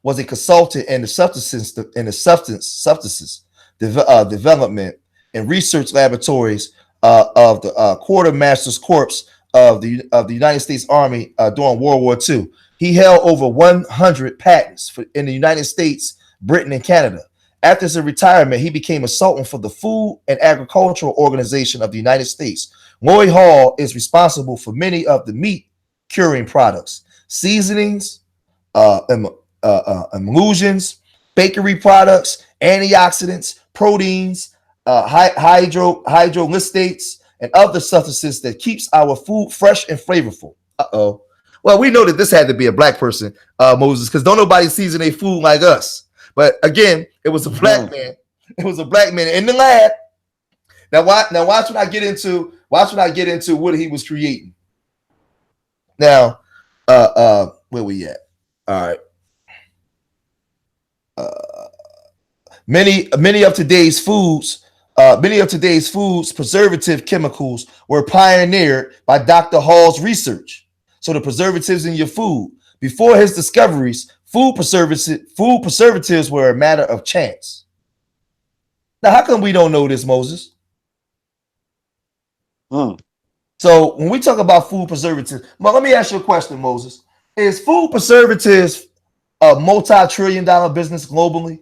was a consultant in the substances development and research laboratories of the Quartermaster's Corps of the United States Army during World War II. He held over 100 patents in the United States, Britain, and Canada. After his retirement, he became a consultant for the Food and Agricultural Organization of the United States. Lloyd Hall is responsible for many of the meat curing products, seasonings, emulsions, bakery products, antioxidants, proteins, hydrolysates, and other substances that keeps our food fresh and flavorful. Well, we know that this had to be a black person, Moses, because don't nobody season their food like us. But again, it was a black man. It was a black man in the lab. Now watch when I get into what he was creating. Now, where we at? All right. Many of today's foods preservative chemicals were pioneered by Dr. Hall's research. So the preservatives in your food, before his discoveries, food preservatives were a matter of chance. Now, how come we don't know this, Moses? So when we talk about food preservatives, well, let me ask you a question, Moses. Is food preservatives a multi-trillion-dollar business globally?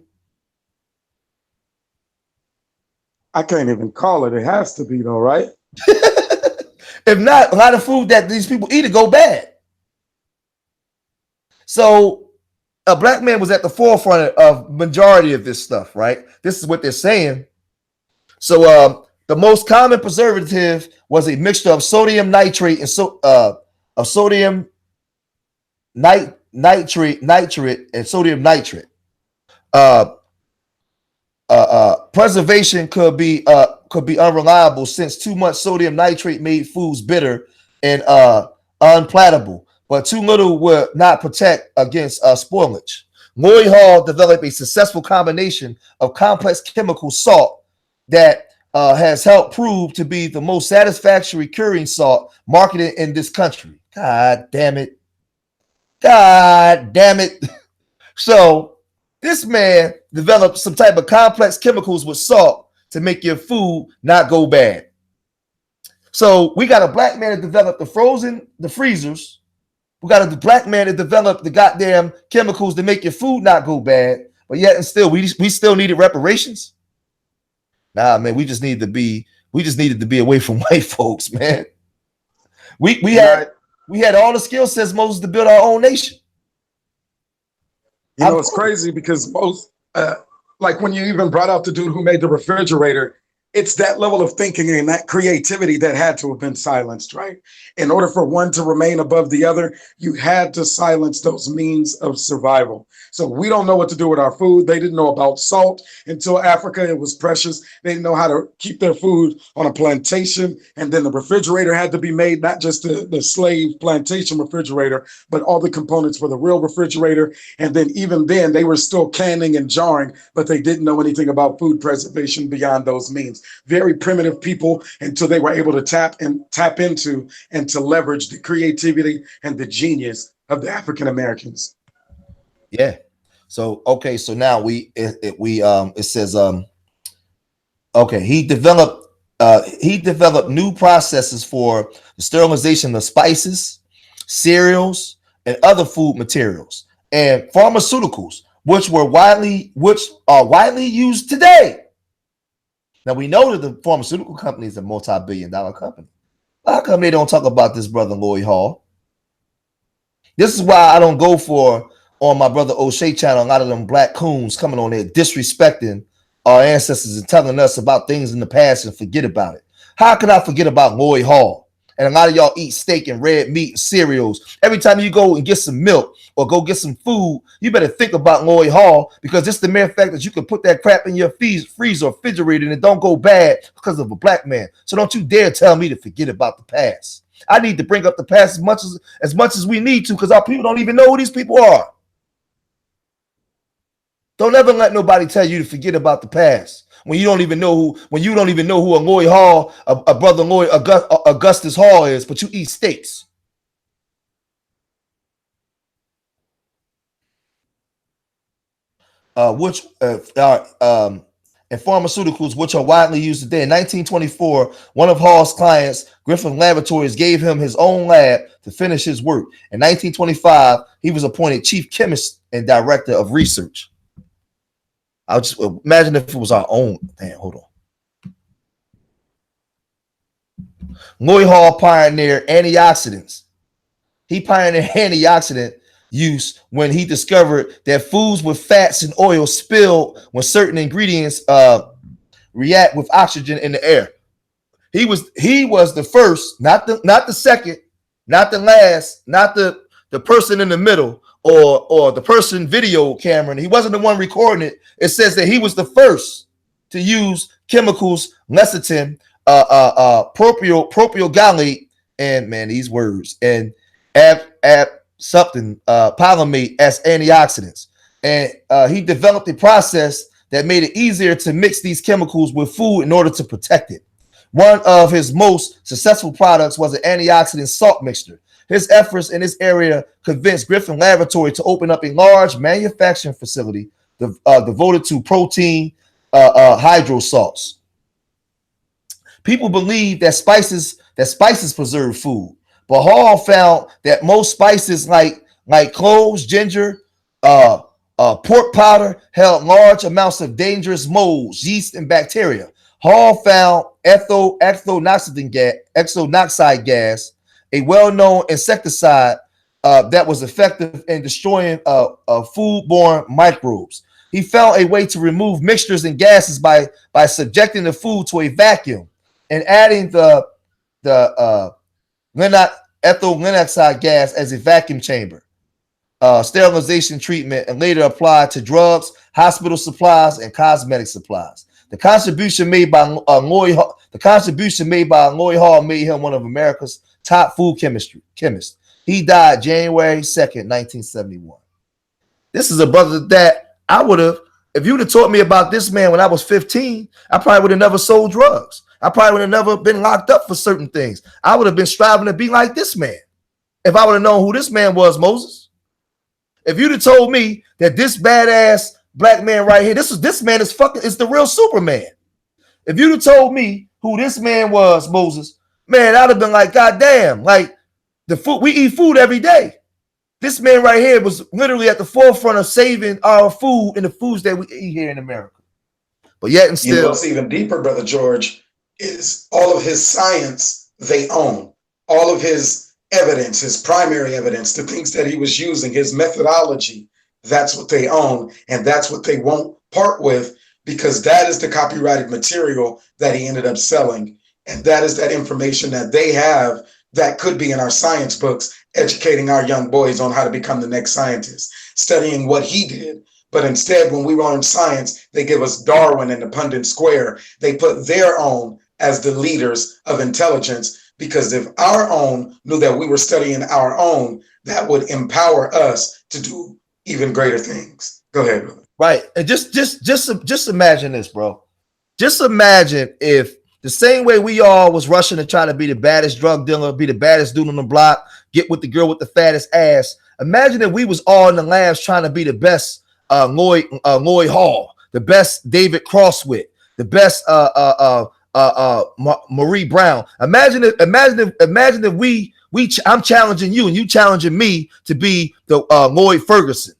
I can't even call it. It has to be, though, right? If not, a lot of food that these people eat go bad. So a black man was at the forefront of majority of this stuff, right? This is what they're saying. So the most common preservative was a mixture of sodium nitrate and sodium nitrate and sodium nitrate. Preservation could be unreliable since too much sodium nitrate made foods bitter and unpalatable, but too little would not protect against spoilage. Lloyd Hall developed a successful combination of complex chemical salt that has helped prove to be the most satisfactory curing salt marketed in this country. God damn it. So this man developed some type of complex chemicals with salt to make your food not go bad. So we got a black man that developed the freezers. We got a black man that developed the goddamn chemicals to make your food not go bad. But yet and still, we still needed reparations. Nah, man, we just needed to be away from white folks, man. We had all the skill sets, Moses, to build our own nation. You know, it's crazy because most, like when you even brought out the dude who made the refrigerator, it's that level of thinking and that creativity that had to have been silenced, right? In order for one to remain above the other, you had to silence those means of survival. So we don't know what to do with our food. They didn't know about salt until Africa. It was precious. They didn't know how to keep their food on a plantation. And then the refrigerator had to be made, not just the slave plantation refrigerator, but all the components for the real refrigerator. And then even then, they were still canning and jarring, but they didn't know anything about food preservation beyond those means. very primitive people until they were able to tap into and to leverage the creativity and the genius of the African Americans. Yeah. So okay, so now it says okay, he developed new processes for the sterilization of spices, cereals, and other food materials and pharmaceuticals, which are widely used today. Now we know that the pharmaceutical company is a multi-billion-dollar company. How come they don't talk about this brother Lloyd Hall? This is why I don't go for on my brother O'Shea channel a lot of them black coons coming on there disrespecting our ancestors and telling us about things in the past and forget about it. How can I forget about Lloyd Hall? And a lot of y'all eat steak and red meat and cereals. Every time you go and get some milk or go get some food, you better think about Lloyd Hall, because it's the mere fact that you can put that crap in your freezer or refrigerator and it don't go bad because of a black man. So don't you dare tell me to forget about the past. I need to bring up the past as much as we need to, because our people don't even know who these people are. Don't ever let nobody tell you to forget about the past when you don't even know who a Lloyd Hall, a brother Lloyd Augustus Hall is, but you eat steaks. And pharmaceuticals, which are widely used today. In 1924, one of Hall's clients, Griffin Laboratories, gave him his own lab to finish his work. In 1925, he was appointed chief chemist and director of research. I'll just imagine if it was our own. Damn, hold on. Lloyd Hall pioneered antioxidants. He pioneered antioxidant use when he discovered that foods with fats and oil spill when certain ingredients react with oxygen in the air. He was the first, not the second, not the last, not the person in the middle or the person video camera. He wasn't the one recording it. It says that he was the first to use chemicals, lecithin, propyl gallate, and man, these words, and palmate as antioxidants. And he developed a process that made it easier to mix these chemicals with food in order to protect it. One of his most successful products was an antioxidant salt mixture. His efforts in this area convinced Griffin Laboratory to open up a large manufacturing facility devoted to protein hydrosalts. People believe that spices preserve food, but Hall found that most spices like cloves, ginger, pork powder held large amounts of dangerous molds, yeast, and bacteria. Hall found ethanoxide gas, a well-known insecticide that was effective in destroying foodborne microbes. He found a way to remove mixtures and gases by subjecting the food to a vacuum and adding the ethyl linaloxide gas as a vacuum chamber sterilization treatment, and later applied to drugs, hospital supplies, and cosmetic supplies. The contribution made by Lloyd Hall made him one of America's top food chemists. He died January 2nd, 1971. This is a brother that I would have, if you'd have taught me about this man when I was 15, I probably would have never sold drugs. I probably would have never been locked up for certain things. I would have been striving to be like this man if I would have known who this man was, Moses. If you'd have told me that this badass black man right here, this man is the real Superman. If you'd have told me who this man was, Moses, man, I'd have been like, God damn, like the food, we eat food every day. This man right here was literally at the forefront of saving our food and the foods that we eat here in America. But yet and still, what's even deeper, Brother George, is all of his science they own. All of his evidence, his primary evidence, the things that he was using, his methodology, that's what they own, and that's what they won't part with, because that is the copyrighted material that he ended up selling. And that is that information that they have that could be in our science books, educating our young boys on how to become the next scientist, studying what he did. But instead, when we learn science, they give us Darwin and the Punnett Square. They put their own as the leaders of intelligence, because if our own knew that we were studying our own, that would empower us to do even greater things. Go ahead, brother. Right. And just imagine this, bro. Just imagine if the same way we all was rushing to try to be the baddest drug dealer, be the baddest dude on the block, get with the girl with the fattest ass. Imagine if we was all in the labs trying to be the best Lloyd Hall, the best David Crosthwait, the best Marie Brown. Imagine if I'm challenging you and you challenging me to be the Lloyd Ferguson.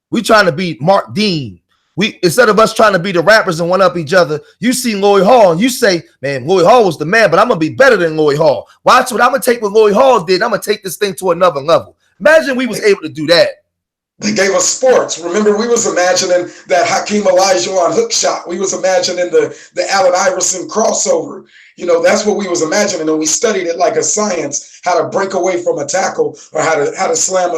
We trying to be Mark Dean. We, instead of us trying to be the rappers and one up each other, you see Lloyd Hall and you say, man, Lloyd Hall was the man, but I'm gonna be better than Lloyd Hall. Watch what I'm gonna take what Lloyd Hall did. I'm gonna take this thing to another level. Imagine we was able to do that. They gave us sports. Remember, we was imagining that Hakeem Olajuwon hook shot. We was imagining the Allen Iverson crossover. You know, that's what we was imagining, and we studied it like a science, how to break away from a tackle or how to slam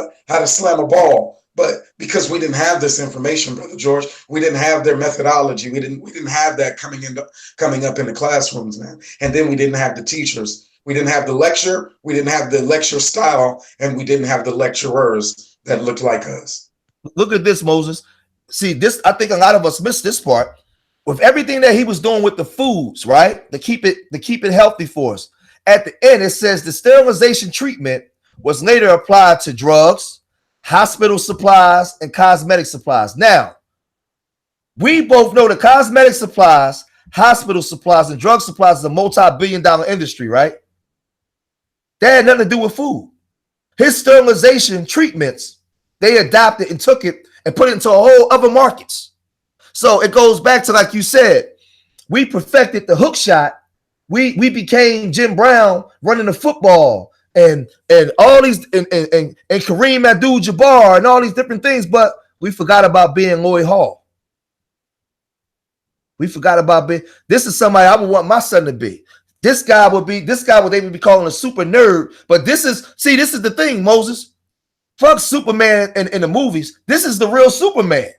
a ball. But because we didn't have this information, Brother George, we didn't have their methodology. We didn't have that coming up in the classrooms, man. And then we didn't have the teachers. We didn't have the lecture. We didn't have the lecture style, and we didn't have the lecturers that looked like us. Look at this, Moses. See, this, I think a lot of us missed this part. With everything that he was doing with the foods, right? To keep it healthy for us. At the end, it says the sterilization treatment was later applied to drugs, hospital supplies, and cosmetic supplies. Now, we both know the cosmetic supplies, hospital supplies, and drug supplies is a multi-billion-dollar industry, right? That had nothing to do with food. His sterilization treatments, they adopted and took it and put it into a whole other markets. So it goes back to, like you said, we perfected the hook shot. We became Jim Brown running the football and all these and Kareem Abdul-Jabbar and all these different things, but we forgot about being Lloyd Hall. We forgot about being. This is somebody I would want my son to be. This guy would they would be calling a super nerd, but this is the thing, Moses. Fuck Superman in the movies. This is the real Superman.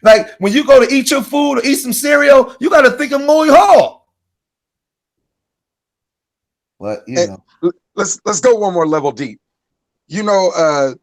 Like when you go to eat your food or eat some cereal, you got to think of Lloyd Hall. But you know, let's go one more level deep. You know,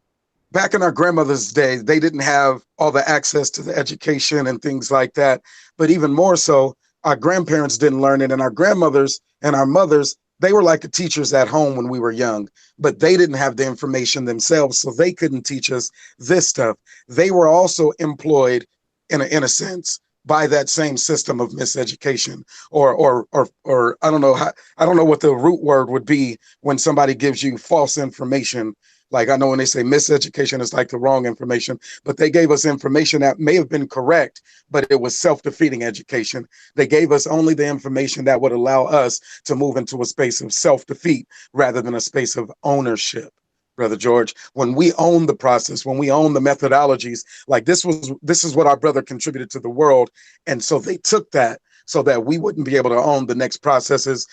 back in our grandmother's day, they didn't have all the access to the education and things like that. But even more so, our grandparents didn't learn it, and our grandmothers and our mothers, they were like the teachers at home when we were young, but they didn't have the information themselves, so they couldn't teach us this stuff. They were also employed in a sense by that same system of miseducation, or I don't know what the root word would be when somebody gives you false information. Like I know when they say miseducation is like the wrong information, but they gave us information that may have been correct, but it was self-defeating education. They gave us only the information that would allow us to move into a space of self-defeat rather than a space of ownership. Brother George, when we own the process, when we own the methodologies, like this is what our brother contributed to the world. And so they took that so that we wouldn't be able to own the next processes.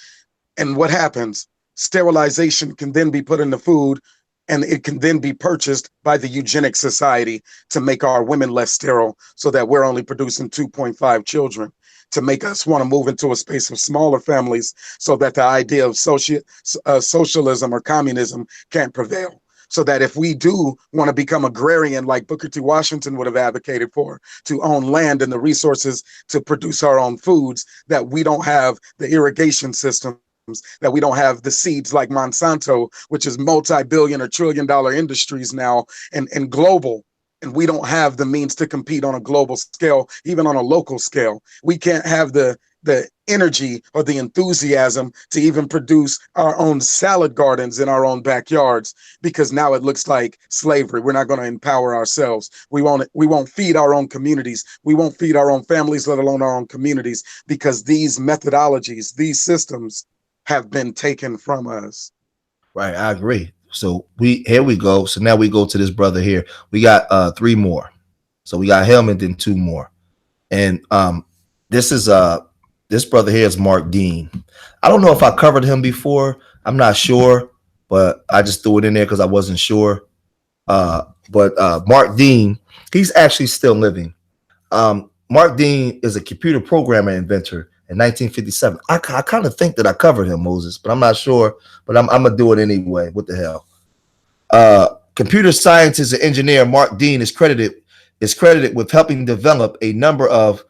And what happens? Sterilization can then be put in the food, and it can then be purchased by the eugenic society to make our women less sterile so that we're only producing 2.5 children, to make us want to move into a space of smaller families so that the idea of socialism or communism can't prevail. So that if we do want to become agrarian like Booker T. Washington would have advocated for, to own land and the resources to produce our own foods, that we don't have the irrigation system, that we don't have the seeds like Monsanto, which is multi-billion or trillion-dollar industries now and global. And we don't have the means to compete on a global scale, even on a local scale. We can't have the energy or the enthusiasm to even produce our own salad gardens in our own backyards, because now it looks like slavery. We're not going to empower ourselves. We won't feed our own communities. We won't feed our own families, let alone our own communities, because these methodologies, these systems have been taken from us. Right, I agree. So here we go. So now we go to this brother here. We got 3 more. So we got him and then 2 more. And this brother here is Mark Dean. I don't know if I covered him before. I'm not sure, but I just threw it in there because I wasn't sure. But Mark Dean, he's actually still living. Mark Dean is a computer programmer inventor in 1957. I kind of think that I covered him, Moses, but I'm not sure. But I'm gonna do it anyway. What the hell? Computer scientist and engineer Mark Dean is credited is credited with helping develop a number of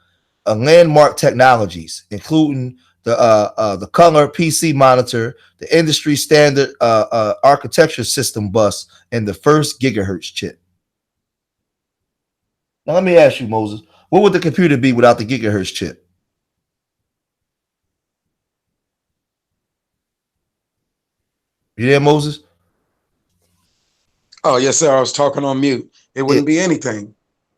landmark technologies, including the color PC monitor, the industry standard architecture system bus, and the first gigahertz chip. Now, let me ask you, Moses, what would the computer be without the gigahertz chip? You there, Moses? Oh, yes, sir. I was talking on mute. It wouldn't be anything.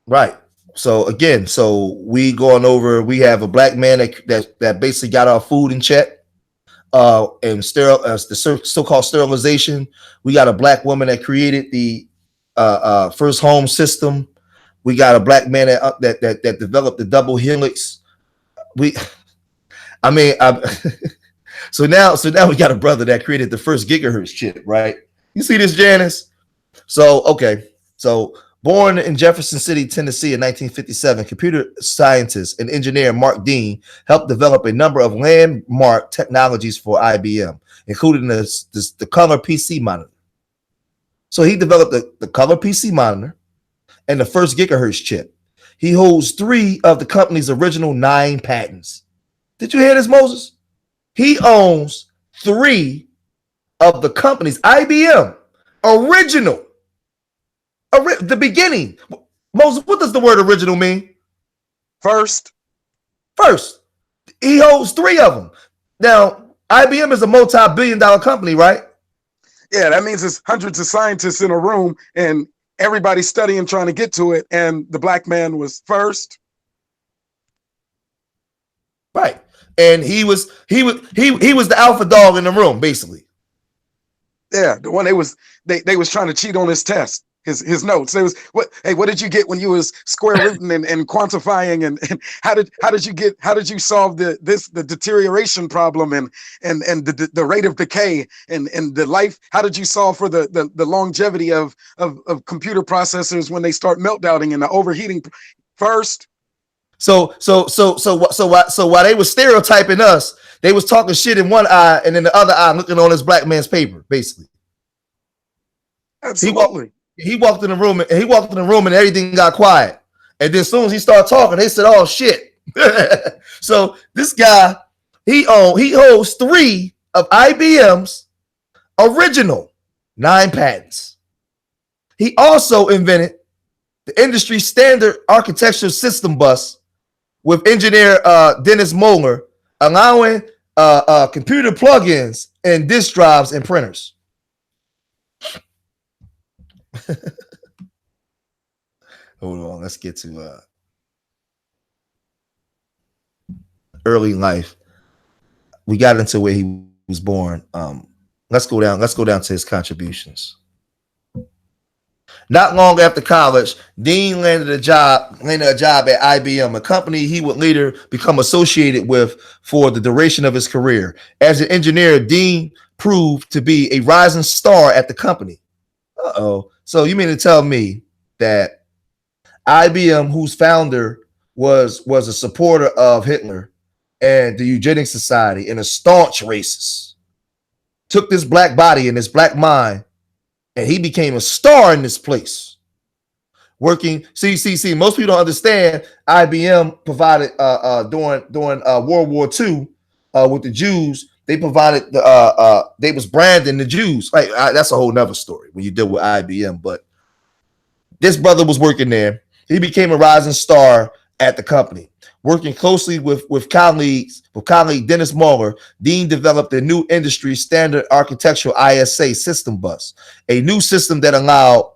Right. So again, so we going over. We have a black man that basically got our food in check, and the so-called sterilization. We got a black woman that created the first home system. We got a black man that developed the double helix. I mean, so now we got a brother that created the first gigahertz chip, right? You see this, Janice? So okay, so born in Jefferson City, Tennessee in 1957, computer scientist and engineer Mark Dean helped develop a number of landmark technologies for IBM, including the color PC monitor. So he developed the color PC monitor and the first gigahertz chip. He holds 3 of the company's original 9 patents. Did you hear this, Moses? He owns 3 of the company's IBM original. The beginning. Moses, what does the word original mean? First. He holds 3 of them. Now, IBM is a multi-billion-dollar company, right? Yeah, that means there's hundreds of scientists in a room and everybody studying, trying to get to it. And the black man was first. Right. And he was the alpha dog in the room, basically. Yeah, the one they was trying to cheat on his test. His notes. They was what did you get when you was square rooting and quantifying and how did you solve the deterioration problem and the rate of decay and the life, how did you solve for the longevity of computer processors when they start meltdowning and the overheating first? So while they were stereotyping us, they was talking shit in one eye and in the other eye looking on this black man's paper, basically. Absolutely. He walked in the room and everything got quiet. And then as soon as he started talking, they said, "Oh shit." So this guy, he holds 3 of IBM's original 9 patents. He also invented the industry standard architecture system bus with engineer Dennis Moeller, allowing computer plugins and disk drives and printers. Hold on, let's get to early life. We got into where he was born. Let's go down to his contributions. Not long after college, Dean landed a job at IBM, a company he would later become associated with for the duration of his career. As an engineer, Dean proved to be a rising star at the company. So you mean to tell me that IBM, whose founder was a supporter of Hitler and the Eugenics Society and a staunch racist, took this black body and this black mind, and he became a star in this place? Working, see, most people don't understand IBM provided during World War II with the Jews. They provided they was branding the Jews. Like that's a whole nother story when you deal with IBM. But this brother was working there. He became a rising star at the company. Working closely with colleague Dennis Moeller, Dean developed a new industry standard architectural ISA system bus, a new system that allowed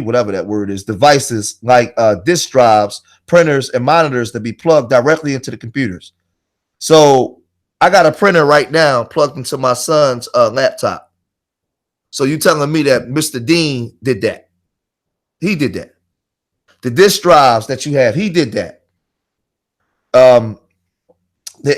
whatever that word is, devices like disk drives, printers, and monitors to be plugged directly into the computers. So I got a printer right now plugged into my son's laptop. So you telling me that Mr. Dean did that? He did that. The disk drives that you have, he did that. The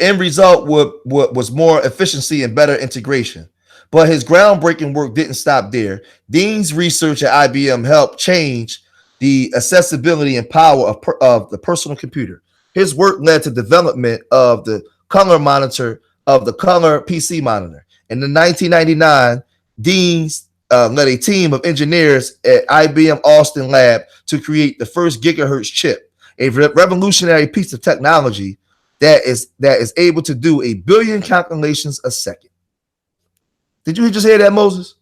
end result was more efficiency and better integration. But his groundbreaking work didn't stop there. Dean's research at IBM helped change the accessibility and power of the personal computer. His work led to development of the color monitor of the color PC monitor. In 1999, Dean's led a team of engineers at IBM Austin Lab to create the first gigahertz chip, a revolutionary piece of technology that is able to do 1 billion calculations a second. Did you just hear that, Moses?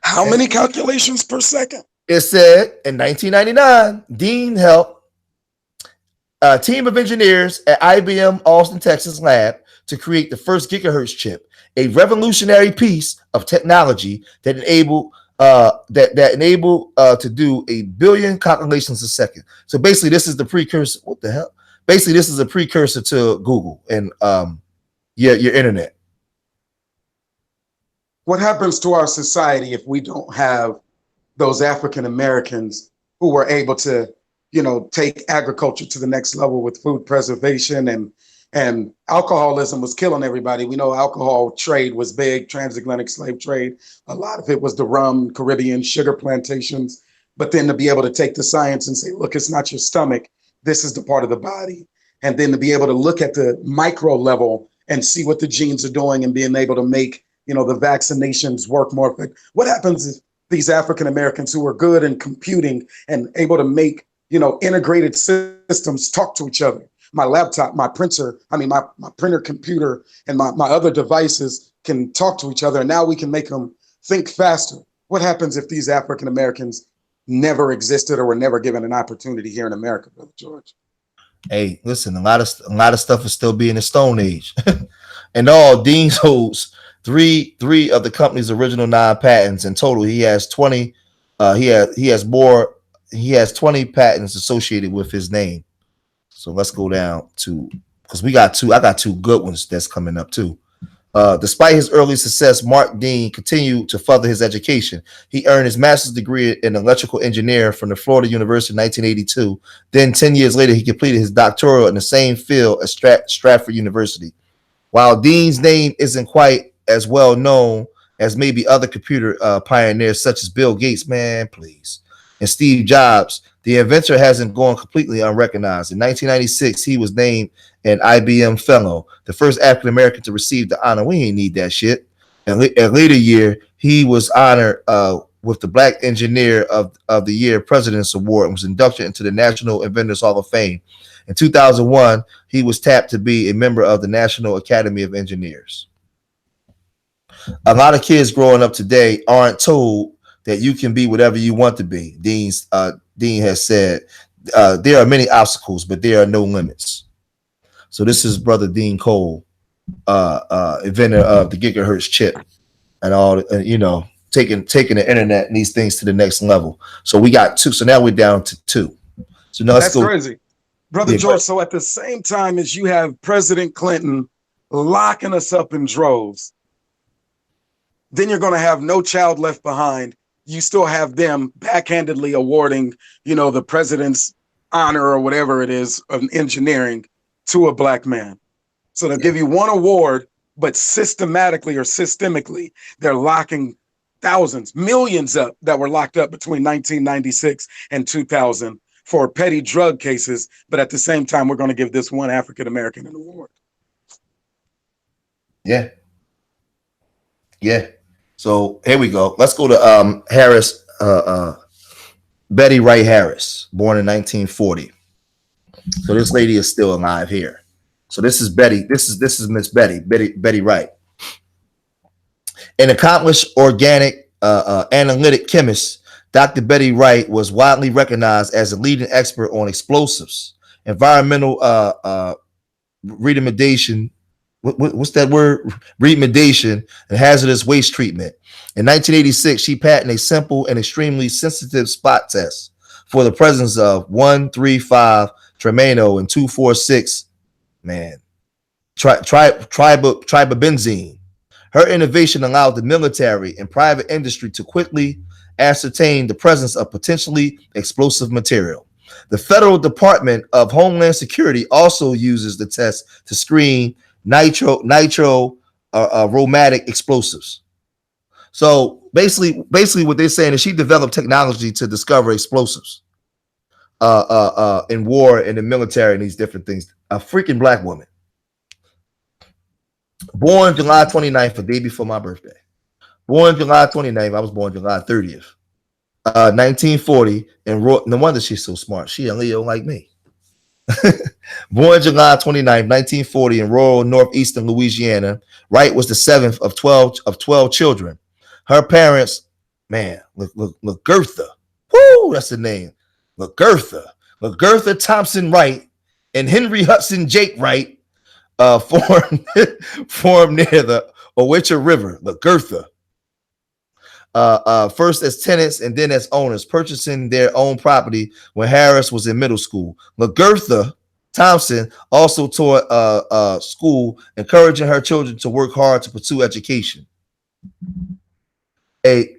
How many calculations per second? It said in 1999, Dean helped a team of engineers at IBM Austin, Texas lab to create the first gigahertz chip, a revolutionary piece of technology that enable to do 1 billion calculations a second. So basically, this is the precursor. What the hell? Basically, this is a precursor to Google and your internet. What happens to our society if we don't have those African Americans who were able to, take agriculture to the next level with food preservation, and alcoholism was killing everybody. We know alcohol trade was big, transatlantic slave trade. A lot of it was the rum, Caribbean sugar plantations. But then to be able to take the science and say, look, it's not your stomach. This is the part of the body. And then to be able to look at the micro level and see what the genes are doing and being able to make, the vaccinations work more effective. What happens if these African Americans who are good in computing and able to make, integrated systems talk to each other? My laptop, my printer, my printer computer and my other devices can talk to each other. And now we can make them think faster. What happens if these African Americans never existed or were never given an opportunity here in America, Brother George? Hey, listen, a lot of stuff is still being the Stone Age. And all, Dean holds three of the company's original 9 patents. In total, he has 20. He has 20 patents associated with his name. So let's go down to, because I got 2 good ones that's coming up too. Despite his early success, Mark Dean continued to further his education. He earned his master's degree in electrical engineering from the Florida University in 1982. Then 10 years later, he completed his doctoral in the same field at Stratford University. While Dean's name isn't quite as well known as maybe other computer pioneers such as Bill Gates, man, please, and Steve Jobs, the inventor hasn't gone completely unrecognized. In 1996, he was named an IBM Fellow, the first African American to receive the honor. We ain't need that shit. And a later year, he was honored with the Black Engineer of the Year President's Award and was inducted into the National Inventors Hall of Fame. In 2001, he was tapped to be a member of the National Academy of Engineers. A lot of kids growing up today aren't told that you can be whatever you want to be. Dean has said, there are many obstacles, but there are no limits. So this is Brother Dean Cole, inventor of the gigahertz chip and all, taking the internet and these things to the next level. So we got 2. So now we're down to 2. So now that's crazy. Brother George, so at the same time as you have President Clinton locking us up in droves, then you're going to have No Child Left Behind. You still have them backhandedly awarding, the president's honor or whatever it is of engineering to a Black man. So they'll give you one award, but systematically or systemically, they're locking thousands, millions up that were locked up between 1996 and 2000 for petty drug cases. But at the same time, we're going to give this one African American an award. Yeah. So here we go. Let's go to Harris, Betty Wright Harris, born in 1940. So this lady is still alive here. So this is Betty. This is Miss Betty Wright. An accomplished organic analytic chemist, Dr. Betty Wright was widely recognized as a leading expert on explosives, environmental remediation. What's that word? Remediation and hazardous waste treatment. In 1986, she patented a simple and extremely sensitive spot test for the presence of 1,3,5 trimano and 2,4,6 tribobenzene. Her innovation allowed the military and private industry to quickly ascertain the presence of potentially explosive material. The Federal Department of Homeland Security also uses the test to screen aromatic explosives. So basically what they're saying is she developed technology to discover explosives in war and in the military and these different things. A freaking Black woman. Born July 29th, a day before my birthday. Born July 29th. I was born July 30th. 1940. And no wonder she's so smart. She a Leo like me. Born July 29th, 1940 in rural northeastern Louisiana, Wright was the seventh of 12 children. Her parents, man, look Gertha. Woo, that's the name. LaGertha Thompson Wright and Henry Hudson Jake Wright formed near the Owicha River, LaGertha. First as tenants and then as owners, purchasing their own property when Harris was in middle school. LaGertha Thompson also taught school, encouraging her children to work hard to pursue education. A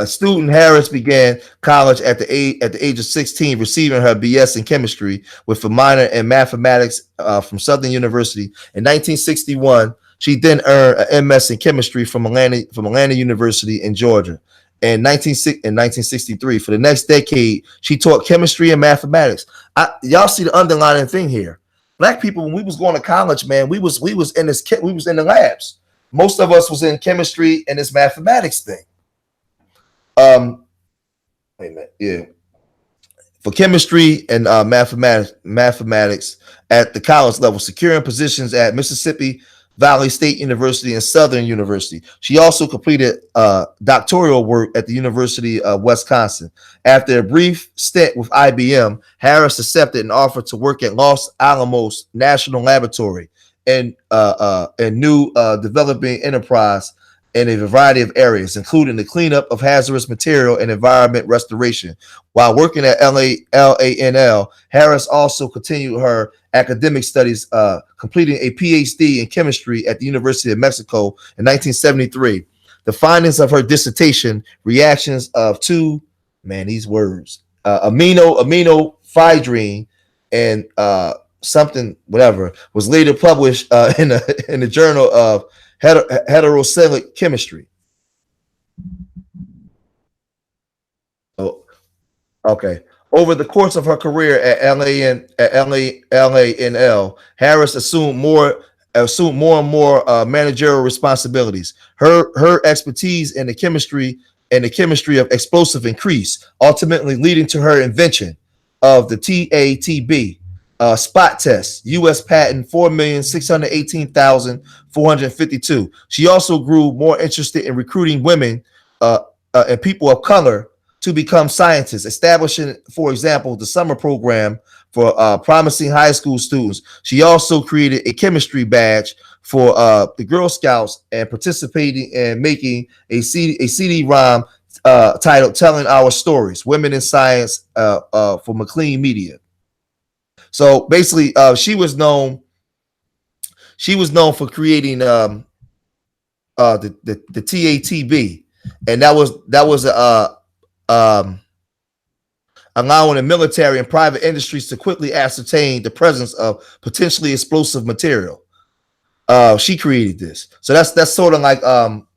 student, Harris began college at the age of 16, receiving her BS in chemistry with a minor in mathematics from Southern University. In 1961, she then earned an MS in chemistry from Atlanta University in Georgia. In 1963, for the next decade, she taught chemistry and mathematics. Y'all see the underlying thing here. Black people, when we was going to college, man, we was in the labs. Most of us was in chemistry and this mathematics thing. Wait a minute, yeah. For chemistry and mathematics at the college level, securing positions at Mississippi Valley State University and Southern University. She also completed doctoral work at the University of Wisconsin. After a brief stint with IBM, Harris accepted an offer to work at Los Alamos National Laboratory and new developing enterprise in a variety of areas, including the cleanup of hazardous material and environment restoration. While working at LANL, Harris also continued her academic studies, completing a PhD in chemistry at the University of Mexico in 1973. The findings of her dissertation, reactions of two, these words, aminophydrine and something, whatever, was later published in the Journal of Heterocyclic Chemistry. Oh, okay. Over the course of her career at LANL, Harris assumed more and more managerial responsibilities. Her expertise in the chemistry of explosive increased, ultimately leading to her invention of the TATB. Spot test, U.S. patent 4,618,452. She also grew more interested in recruiting women and people of color to become scientists, establishing, for example, the summer program for promising high school students. She also created a chemistry badge for the Girl Scouts and participating in making a CD-ROM titled "Telling Our Stories: Women in Science" for McLean Media. So basically, she was known for creating the TATB, and that was allowing the military and private industries to quickly ascertain the presence of potentially explosive material. She created this, so that's sort of like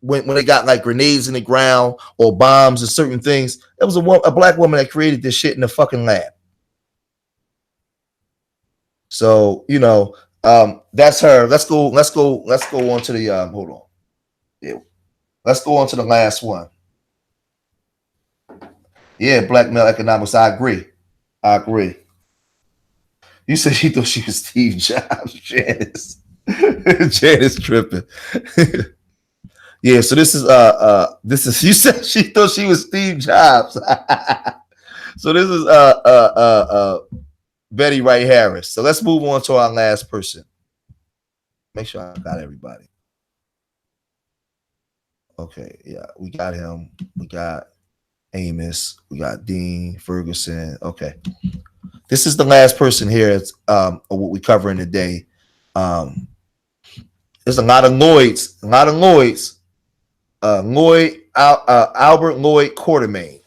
when they got like grenades in the ground or bombs and certain things. It was a black woman that created this shit in the fucking lab. So, that's her. Let's go on to the hold on. Yeah. Let's go on to the last one. Yeah, black male economics. I agree. You said she thought she was Steve Jobs, Janice. Janice tripping. Yeah, so this is you said she thought she was Steve Jobs. So this is Betty Wright Harris. So let's move on to our last person. Make sure I got everybody. Okay, yeah, we got him. We got Amos. We got Dean Ferguson. Okay, this is the last person here. Of what we covering today. There's a lot of Lloyds. Albert Lloyd Quarterman.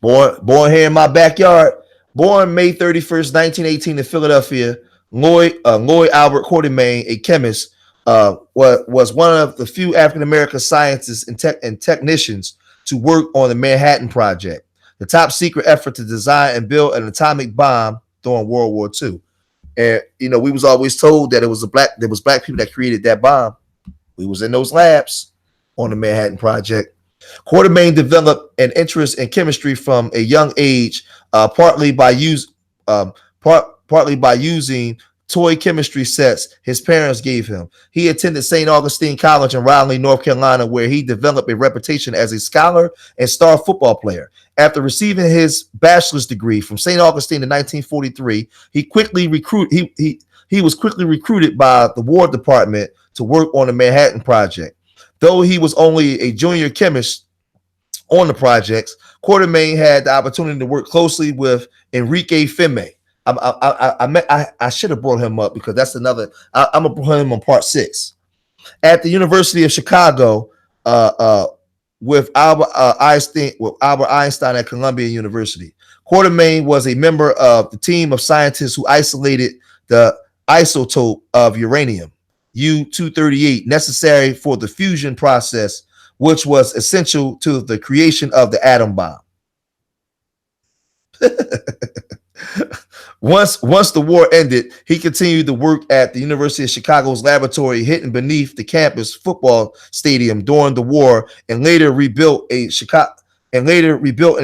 Born here in my backyard. Born May 31st, 1918 in Philadelphia, Lloyd Albert Quarterman, a chemist, was one of the few African-American scientists and technicians to work on the Manhattan Project, the top secret effort to design and build an atomic bomb during World War II. And we was always told that there was black people that created that bomb. We was in those labs on the Manhattan Project. Quartermain developed an interest in chemistry from a young age, partly by using toy chemistry sets his parents gave him. He attended St. Augustine College in Raleigh, North Carolina, where he developed a reputation as a scholar and star football player. After receiving his bachelor's degree from St. Augustine in 1943, he was quickly recruited by the War Department to work on the Manhattan Project. Though he was only a junior chemist on the projects, Quartermain had the opportunity to work closely with Enrique Femme. I should have brought him up because that's another. I'm gonna put him on part 6 at the University of Chicago with Albert Einstein at Columbia University. Quartermain was a member of the team of scientists who isolated the isotope of uranium, U-238, necessary for the fusion process, which was essential to the creation of the atom bomb. Once the war ended, he continued to work at the University of Chicago's laboratory hidden beneath the campus football stadium during the war, and later rebuilt in a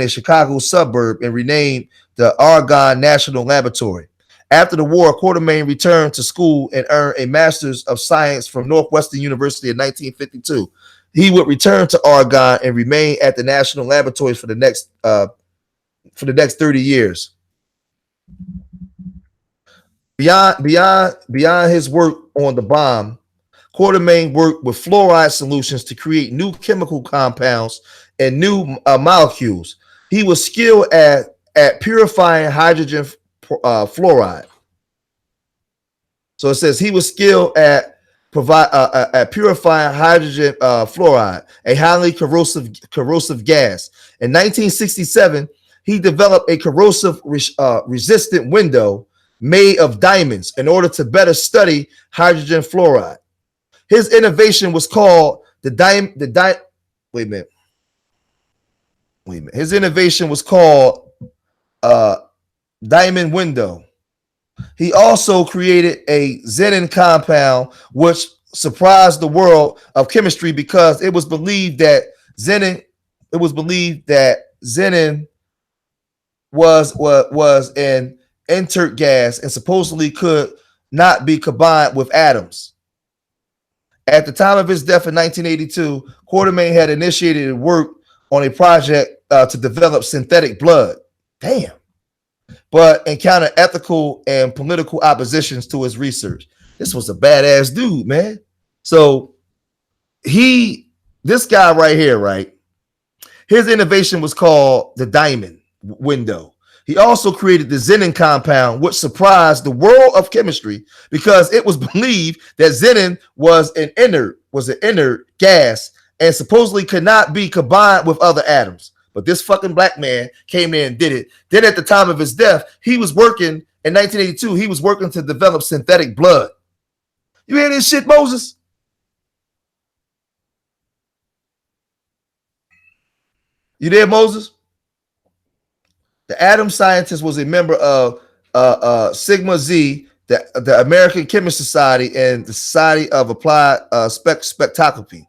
Chicago suburb and renamed the Argonne National Laboratory. After the war, Quartermain returned to school and earned a Master's of Science from Northwestern University in 1952. He would return to Argonne and remain at the National Laboratories for the next 30 years. Beyond his work on the bomb, Quartermain worked with fluoride solutions to create new chemical compounds and new molecules. He was skilled at purifying hydrogen fluoride. So it says he was skilled at purifying hydrogen fluoride, a highly corrosive gas. In 1967, he developed a corrosive resistant window made of diamonds in order to better study hydrogen fluoride. His innovation was called Wait a minute. His innovation was called diamond window. He also created a xenon compound, which surprised the world of chemistry because it was believed that xenon was an inert gas and supposedly could not be combined with atoms. At the time of his death in 1982, Quartermain had initiated work on a project to develop synthetic blood. Damn. But encountered ethical and political oppositions to his research. This was a badass dude, man. So this guy right here, right? His innovation was called the diamond window. He also created the xenon compound, which surprised the world of chemistry because it was believed that xenon was an inert gas and supposedly could not be combined with other atoms. But this fucking black man came in and did it. Then at the time of his death, he was working in 1982. He was working to develop synthetic blood. You hear this shit, Moses? You there, Moses? The atom scientist was a member of Sigma Z, the American Chemist Society, and the Society of Applied Spectroscopy,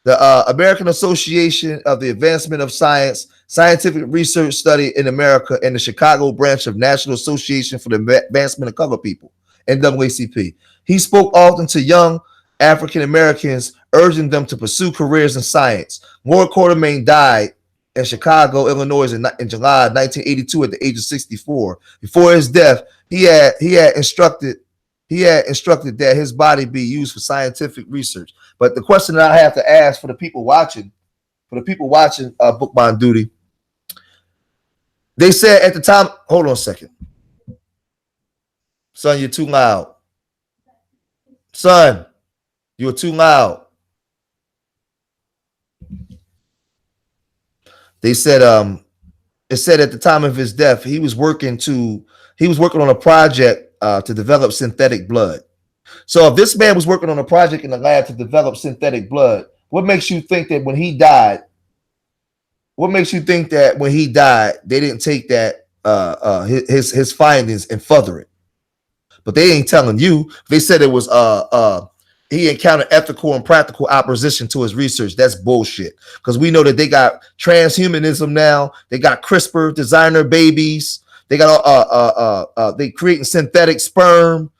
the American Association of the Advancement of Science, Scientific Research Study in America, and the Chicago branch of National Association for the Advancement of Colored People, NAACP. He spoke often to young African Americans, urging them to pursue careers in science. Lloyd Quartermain died in Chicago, Illinois, in July 1982 at the age of 64. Before his death, he had instructed that his body be used for scientific research. But the question that I have to ask for the people watching Bookbond Duty, they said at the time, hold on a second. Son, you're too loud. Son, you're too loud. They said it said at the time of his death, he was working on a project to develop synthetic blood. So if this man was working on a project in the lab to develop synthetic blood, what makes you think that when he died, they didn't take that his findings and further it? but they ain't telling you. They said it was he encountered ethical and practical opposition to his research. That's bullshit. Because we know that they got transhumanism now. They got CRISPR, designer babies. They got they creating synthetic sperm,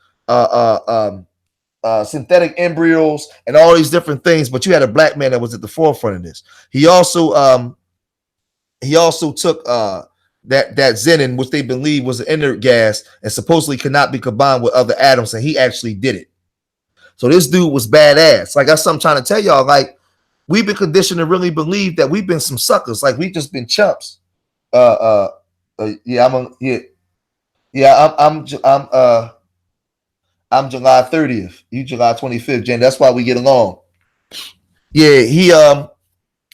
synthetic embryos, and all these different things. But you had a black man that was at the forefront of this. He also took that xenon, which they believe was an inert gas, and supposedly could not be combined with other atoms, and he actually did it. So this dude was badass. Like that's what I'm trying to tell y'all. Like we've been conditioned to really believe that we've been some suckers. Like we just been chumps. Yeah, I'm July 30th. You July 25th, Jen. That's why we get along. Yeah, he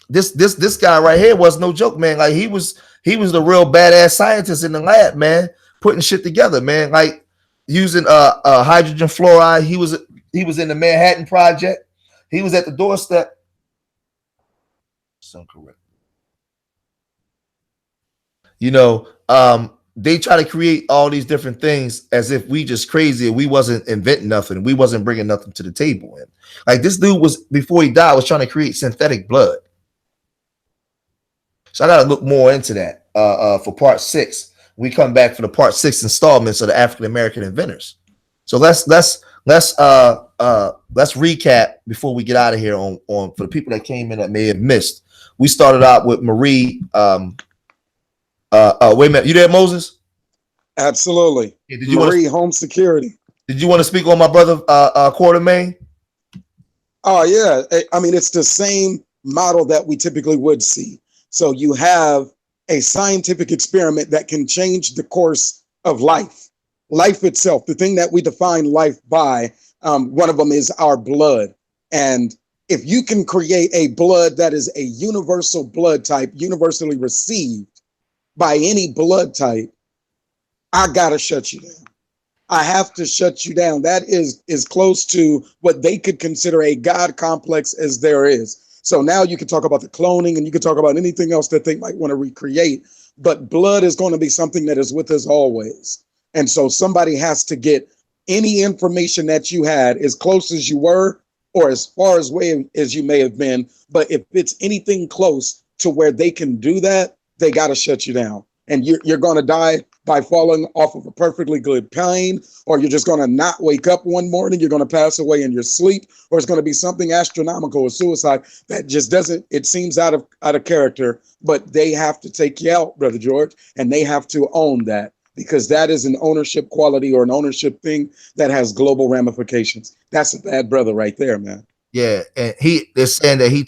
this guy right here was no joke, man. Like he was the real badass scientist in the lab, man, putting shit together, man. Like using hydrogen fluoride. He was in the Manhattan Project. He was at the doorstep. So correct. You know, they try to create all these different things as if we just crazy and we wasn't inventing nothing. We wasn't bringing nothing to the table. And like this dude was, before he died, was trying to create synthetic blood. So I got to look more into that for part 6. We come back for the part 6 installments of the African American inventors. So let's recap before we get out of here on for the people that came in that may have missed. We started out with Marie. Wait a minute, you there, Moses? Absolutely. Yeah, did you Marie Home Security. Did you want to speak on my brother Quarterman? Oh yeah, I mean it's the same model that we typically would see. So you have a scientific experiment that can change the course of life. Life itself, the thing that we define life by, one of them is our blood. And if you can create a blood that is a universal blood type, universally received by any blood type, I gotta shut you down. I have to shut you down. That is close to what they could consider a God complex as there is. So now you can talk about the cloning and you can talk about anything else that they might want to recreate, but blood is going to be something that is with us always. And so somebody has to get any information that you had as close as you were or as far away as you may have been. But if it's anything close to where they can do that, they got to shut you down. And you're going to die by falling off of a perfectly good plane, or you're just going to not wake up one morning. You're going to pass away in your sleep, or it's going to be something astronomical or suicide that just doesn't, it seems out of character, but they have to take you out, Brother George, and they have to own that, because that is an ownership quality or an ownership thing that has global ramifications. That's a bad brother right there, man. Yeah, and they're saying that he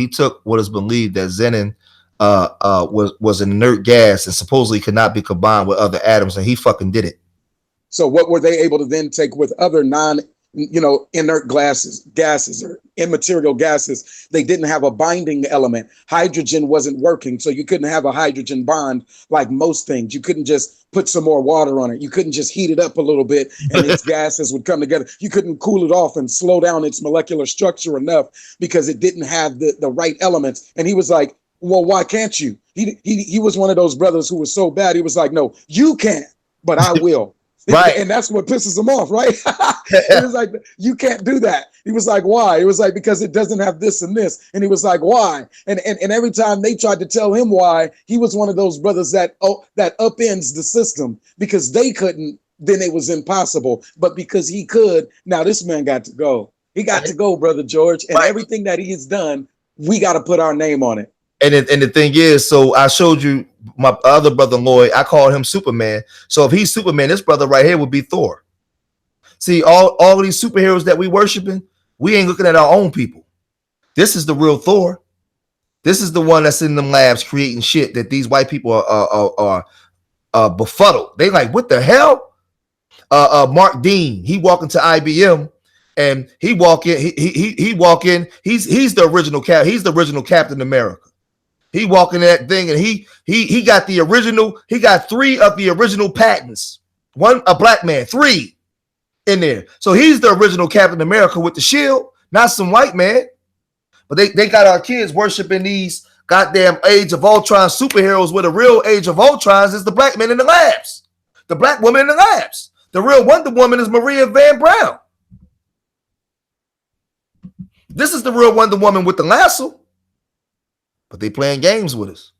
took what is believed that xenon was an inert gas and supposedly could not be combined with other atoms, and he fucking did it. So what were they able to then take with other inert gases or immaterial gases? They didn't have a binding element. Hydrogen wasn't working, so you couldn't have a hydrogen bond like most things. You couldn't just put some more water on it. You couldn't just heat it up a little bit and its gases would come together. You couldn't cool it off and slow down its molecular structure enough because it didn't have the right elements. And he was like, well, why can't you? He was one of those brothers who was so bad. He was like, no, you can't, but I will. Right. And that's what pisses him off, right? He was like, you can't do that. He was like, why? He was like, because it doesn't have this and this. And he was like, why? And every time they tried to tell him why, he was one of those brothers that upends the system, because they couldn't, then it was impossible. But because he could, now this man got to go. He got to go, Brother George. And everything that he has done, we got to put our name on it. And the thing is, so I showed you my other brother Lloyd. I called him Superman. So if he's Superman, this brother right here would be Thor. See, all of these superheroes that we worshiping, we ain't looking at our own people. This is the real Thor. This is the one that's in them labs creating shit that these white people are befuddled. They like, what the hell? Mark Dean, he walk into IBM and he walk in. He walk in. He's the original cap. He's the original Captain America. He walk in that thing and he got the original. He got 3 of the original patents. One, a black man, 3 in there. So he's the original Captain America with the shield, not some white man. But they got our kids worshiping these goddamn Age of Ultron superheroes, where the real Age of Ultrons is the black men in the labs, the black women in the labs. The real Wonder Woman is Maria Van Brown. This is the real Wonder Woman with the lasso. But they playing games with us.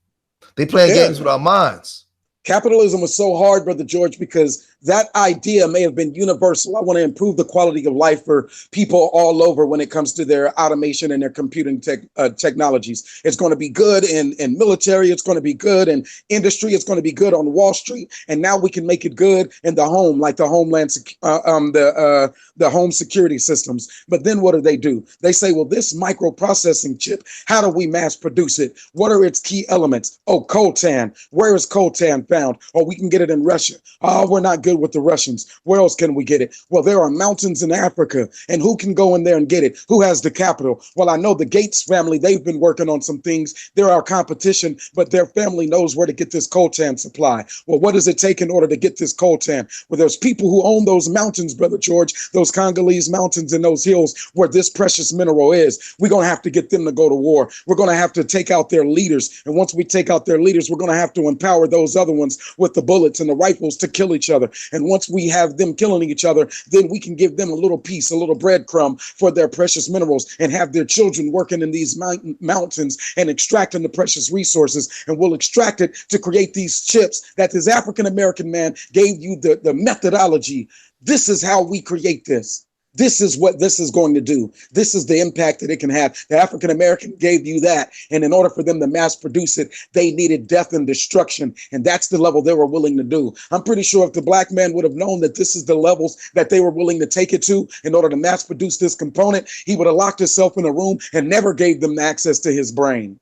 They playing games with our minds. Capitalism was so hard, Brother George, because that idea may have been universal. I want to improve the quality of life for people all over when it comes to their automation and their computing technologies. It's going to be good in military. It's going to be good in industry. It's going to be good on Wall Street. And now we can make it good in the home, like the homeland, the home security systems. But then what do? They say, well, this microprocessing chip, how do we mass produce it? What are its key elements? Oh, coltan. Where is coltan found? Oh, we can get it in Russia. Oh, we're not good with the Russians. Where else can we get it? Well, there are mountains in Africa, and who can go in there and get it? Who has the capital? Well, I know the Gates family, they've been working on some things. They're our competition, but their family knows where to get this coltan supply. Well, what does it take in order to get this coltan? Well, there's people who own those mountains, Brother George, those Congolese mountains and those hills where this precious mineral is. We're going to have to get them to go to war. We're going to have to take out their leaders. And once we take out their leaders, we're going to have to empower those other ones with the bullets and the rifles to kill each other. And once we have them killing each other, then we can give them a little piece, a little breadcrumb for their precious minerals and have their children working in these mountains and extracting the precious resources. And we'll extract it to create these chips that this African-American man gave you the methodology. This is how we create this. This is what this is going to do. This is the impact that it can have. The African-American gave you that. And in order for them to mass produce it, they needed death and destruction. And that's the level they were willing to do. I'm pretty sure if the black man would have known that this is the levels that they were willing to take it to in order to mass produce this component, he would have locked himself in a room and never gave them access to his brain.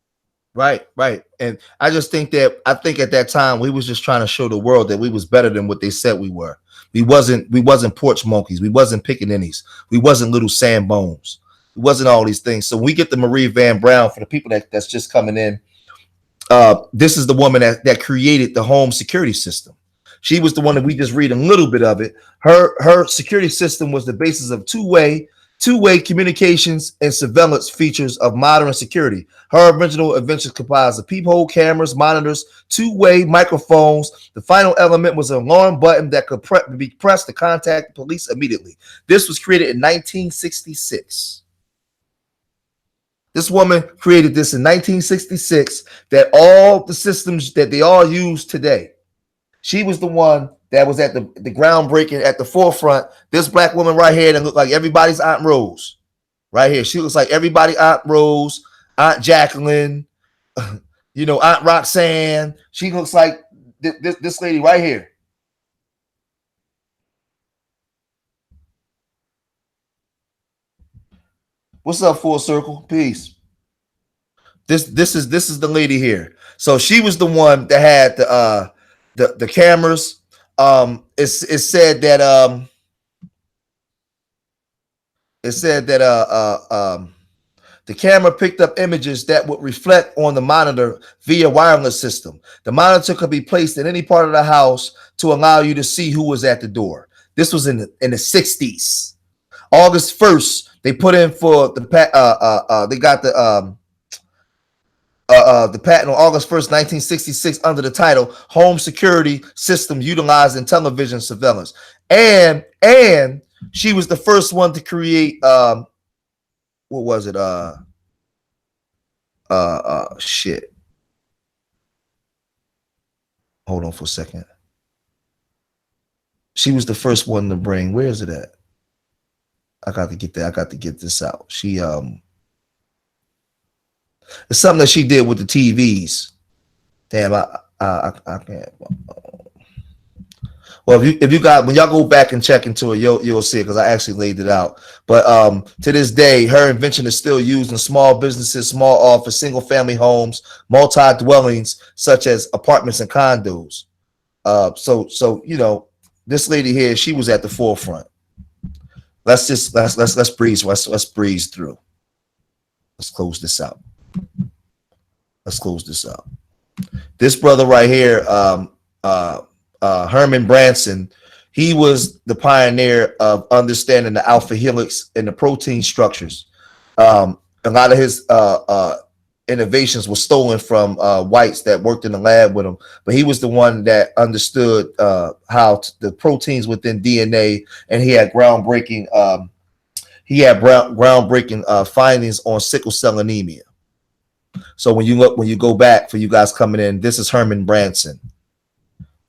Right. And I just think at that time we was just trying to show the world that we was better than what they said we were. We wasn't porch monkeys. We wasn't pickaninnies. We wasn't little sand bones. It wasn't all these things. So when we get the Marie Van Brown, for the people that's just coming in, this is the woman that created the home security system. She was the one that we just read a little bit of it. Her security system was the basis of two-way communications and surveillance features of modern security. Her original invention comprised of peephole cameras, monitors, two-way microphones. The final element was an alarm button that could be pressed to contact the police immediately. This was created in 1966. This woman created this in 1966, that all the systems that they all use today. She was the one that was at the groundbreaking at the forefront. This black woman right here that looked like everybody's Aunt Rose. Right here. She looks like everybody Aunt Rose, Aunt Jacqueline, Aunt Roxanne. She looks like this lady right here. What's up, Full Circle? Peace. This is the lady here. So she was the one that had the cameras. It said that the camera picked up images that would reflect on the monitor via wireless system. The monitor could be placed in any part of the house to allow you to see who was at the door. This was in the 60s. August 1st, they put in for the they got the patent on August 1st, 1966, under the title Home Security System Utilized in Television Surveillance. And she was the first one to create what was it? Shit. Hold on for a second. She was the first one to bring, where is it at? I got to get that. I got to get this out. She it's something that she did with the TVs. Damn, I can't. Well, if you got, when y'all go back and check into it, you'll see it, because I actually laid it out. But to this day, her invention is still used in small businesses, small office, single family homes, multi dwellings such as apartments and condos. So this lady here, she was at the forefront. Let's breeze. Let's breeze through. Let's close this out. This brother right here, Herman Branson, he was the pioneer of understanding the alpha helix and the protein structures. A lot of his innovations were stolen from whites that worked in the lab with him. But he was the one that understood how the proteins within DNA, and he had groundbreaking findings on sickle cell anemia. So when you go back, for you guys coming in, this is Herman Branson.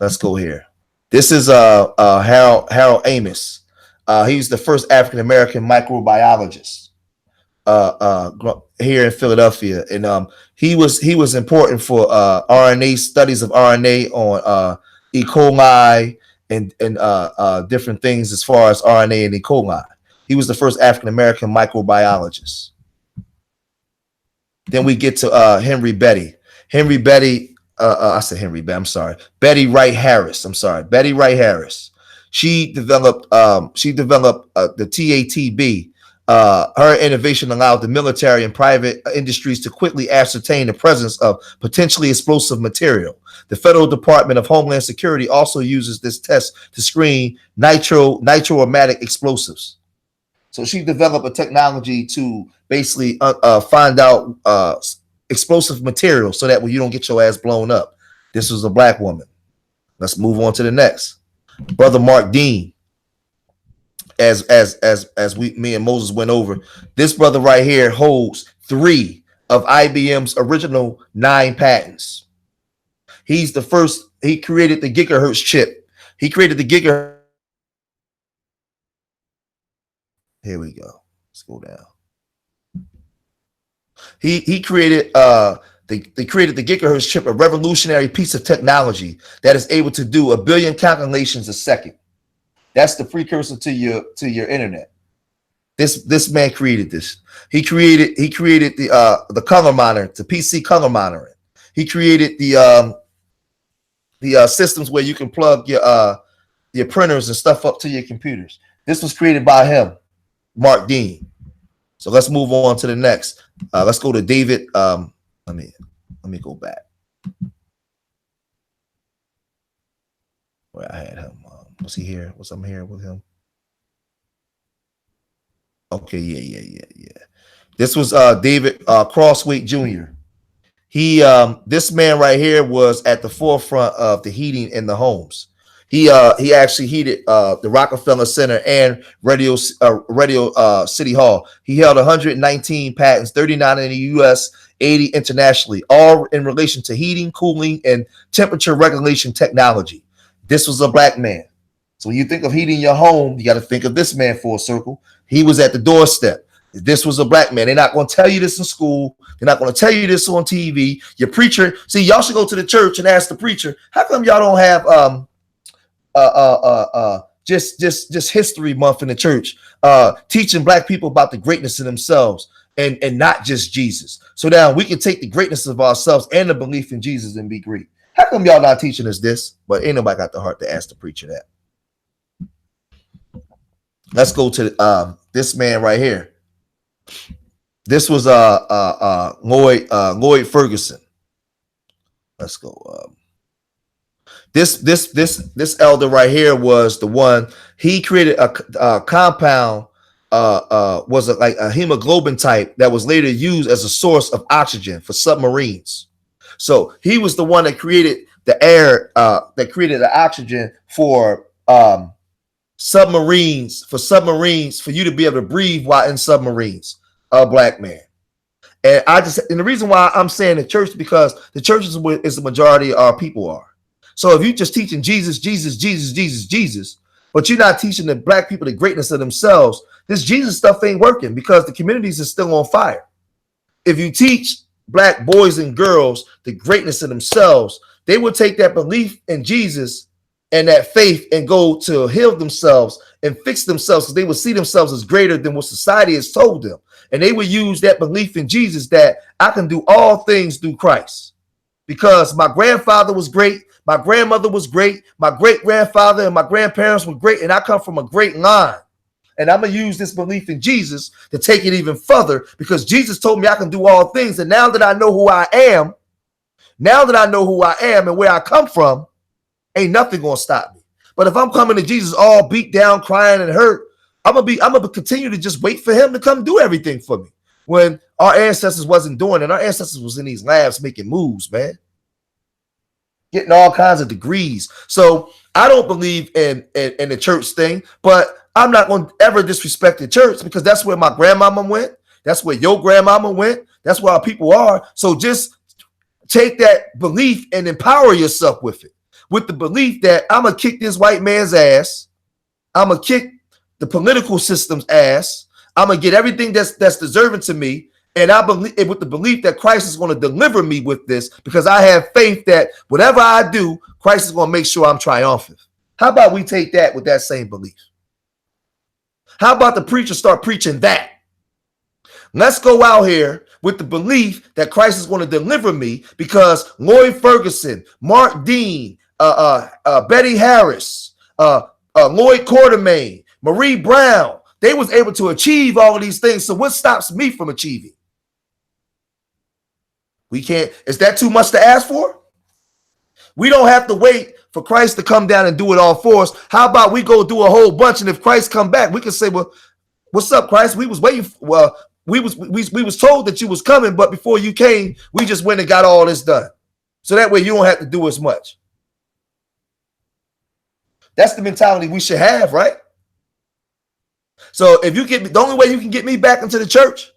Let's go here. This is Harold Amos. He's the first African American microbiologist here in Philadelphia, and he was important for RNA studies of RNA on E. coli and different things as far as RNA and E. coli. He was the first African American microbiologist. Then we get to Henry Betty. I said Henry Betty. I'm sorry. Betty Wright Harris. Betty Wright Harris. She developed the TATB. Her innovation allowed the military and private industries to quickly ascertain the presence of potentially explosive material. The Federal Department of Homeland Security also uses this test to screen nitroaromatic explosives. So she developed a technology to basically find out explosive material so that when you don't get your ass blown up. This was a black woman. Let's move on to the next. Brother Mark Dean. As me and Moses went over, this brother right here holds 3 of IBM's original 9 patents. He's the first. He created the gigahertz chip. He created the gigahertz. Here we go. Let's go down. He created they created the gigahertz chip, a revolutionary piece of technology that is able to do 1 billion calculations a second. That's the precursor to your internet. This man created this. He created the color monitor, the PC color monitoring. He created the systems where you can plug your printers and stuff up to your computers. This was created by him, Mark Dean. So let's move on to the next. Let's go to David. Let me go back. Where I had him. Was he here? Was I'm here with him? Okay, yeah. This was David Crosthwait Jr. This man right here was at the forefront of the heating in the homes. He actually heated the Rockefeller Center and Radio City Hall. He held 119 patents, 39 in the U.S., 80 internationally, all in relation to heating, cooling, and temperature regulation technology. This was a black man. So when you think of heating your home, you got to think of this man for a circle. He was at the doorstep. This was a black man. They're not going to tell you this in school. They're not going to tell you this on TV. Your preacher, see, y'all should go to the church and ask the preacher, how come y'all don't have just history month in the church, teaching black people about the greatness of themselves and not just Jesus. So now we can take the greatness of ourselves and the belief in Jesus and be great. How come y'all not teaching us this? But ain't nobody got the heart to ask the preacher that. Let's go to this man right here. This was Lloyd Ferguson. Let's go. This elder right here was the one. He created a compound. Was like a hemoglobin type that was later used as a source of oxygen for submarines. So he was the one that created the air, that created the oxygen for submarines, for you to be able to breathe while in submarines. A black man. And the reason why I'm saying the church, because the church is the majority of our people are. So if you're just teaching Jesus, but you're not teaching the black people the greatness of themselves, this Jesus stuff ain't working, because the communities are still on fire. If you teach black boys and girls the greatness of themselves, they will take that belief in Jesus and that faith and go to heal themselves and fix themselves, because they will see themselves as greater than what society has told them. And they will use that belief in Jesus, that I can do all things through Christ. Because my grandfather was great, my grandmother was great, my great-grandfather and my grandparents were great, and I come from a great line. And I'm going to use this belief in Jesus to take it even further, because Jesus told me I can do all things. And now that I know who I am, and where I come from, ain't nothing going to stop me. But if I'm coming to Jesus all beat down, crying and hurt, I'm gonna continue to just wait for him to come do everything for me. when our ancestors wasn't doing it. Our ancestors was in these labs making moves, man, getting all kinds of degrees. So I don't believe in the church thing, but I'm not going to ever disrespect the church because that's where my grandmama went. That's where your grandmama went. That's where our people are. So just take that belief and empower yourself with it, with the belief that I'm going to kick this white man's ass. I'm going to kick the political system's ass. I'm going to get everything that's deserving to me. And I believe with the belief that Christ is going to deliver me with this because I have faith that whatever I do, Christ is going to make sure I'm triumphant. How about we take that with that same belief? How about the preacher start preaching that? Let's go out here with the belief that Christ is going to deliver me because Lloyd Ferguson, Mark Dean, Betty Harris, Lloyd Quarterman, Marie Brown, they was able to achieve all of these things. So what stops me from achieving? We can't. Is that too much to ask for? We don't have to wait for Christ to come down and do it all for us. How about we go do a whole bunch, and if Christ come back, we can say, "Well, what's up, Christ? We was waiting. Well, we was told that you was coming, but before you came, we just went and got all this done. So that way you don't have to do as much." That's the mentality we should have, right? So if you get me, the only way you can get me back into the church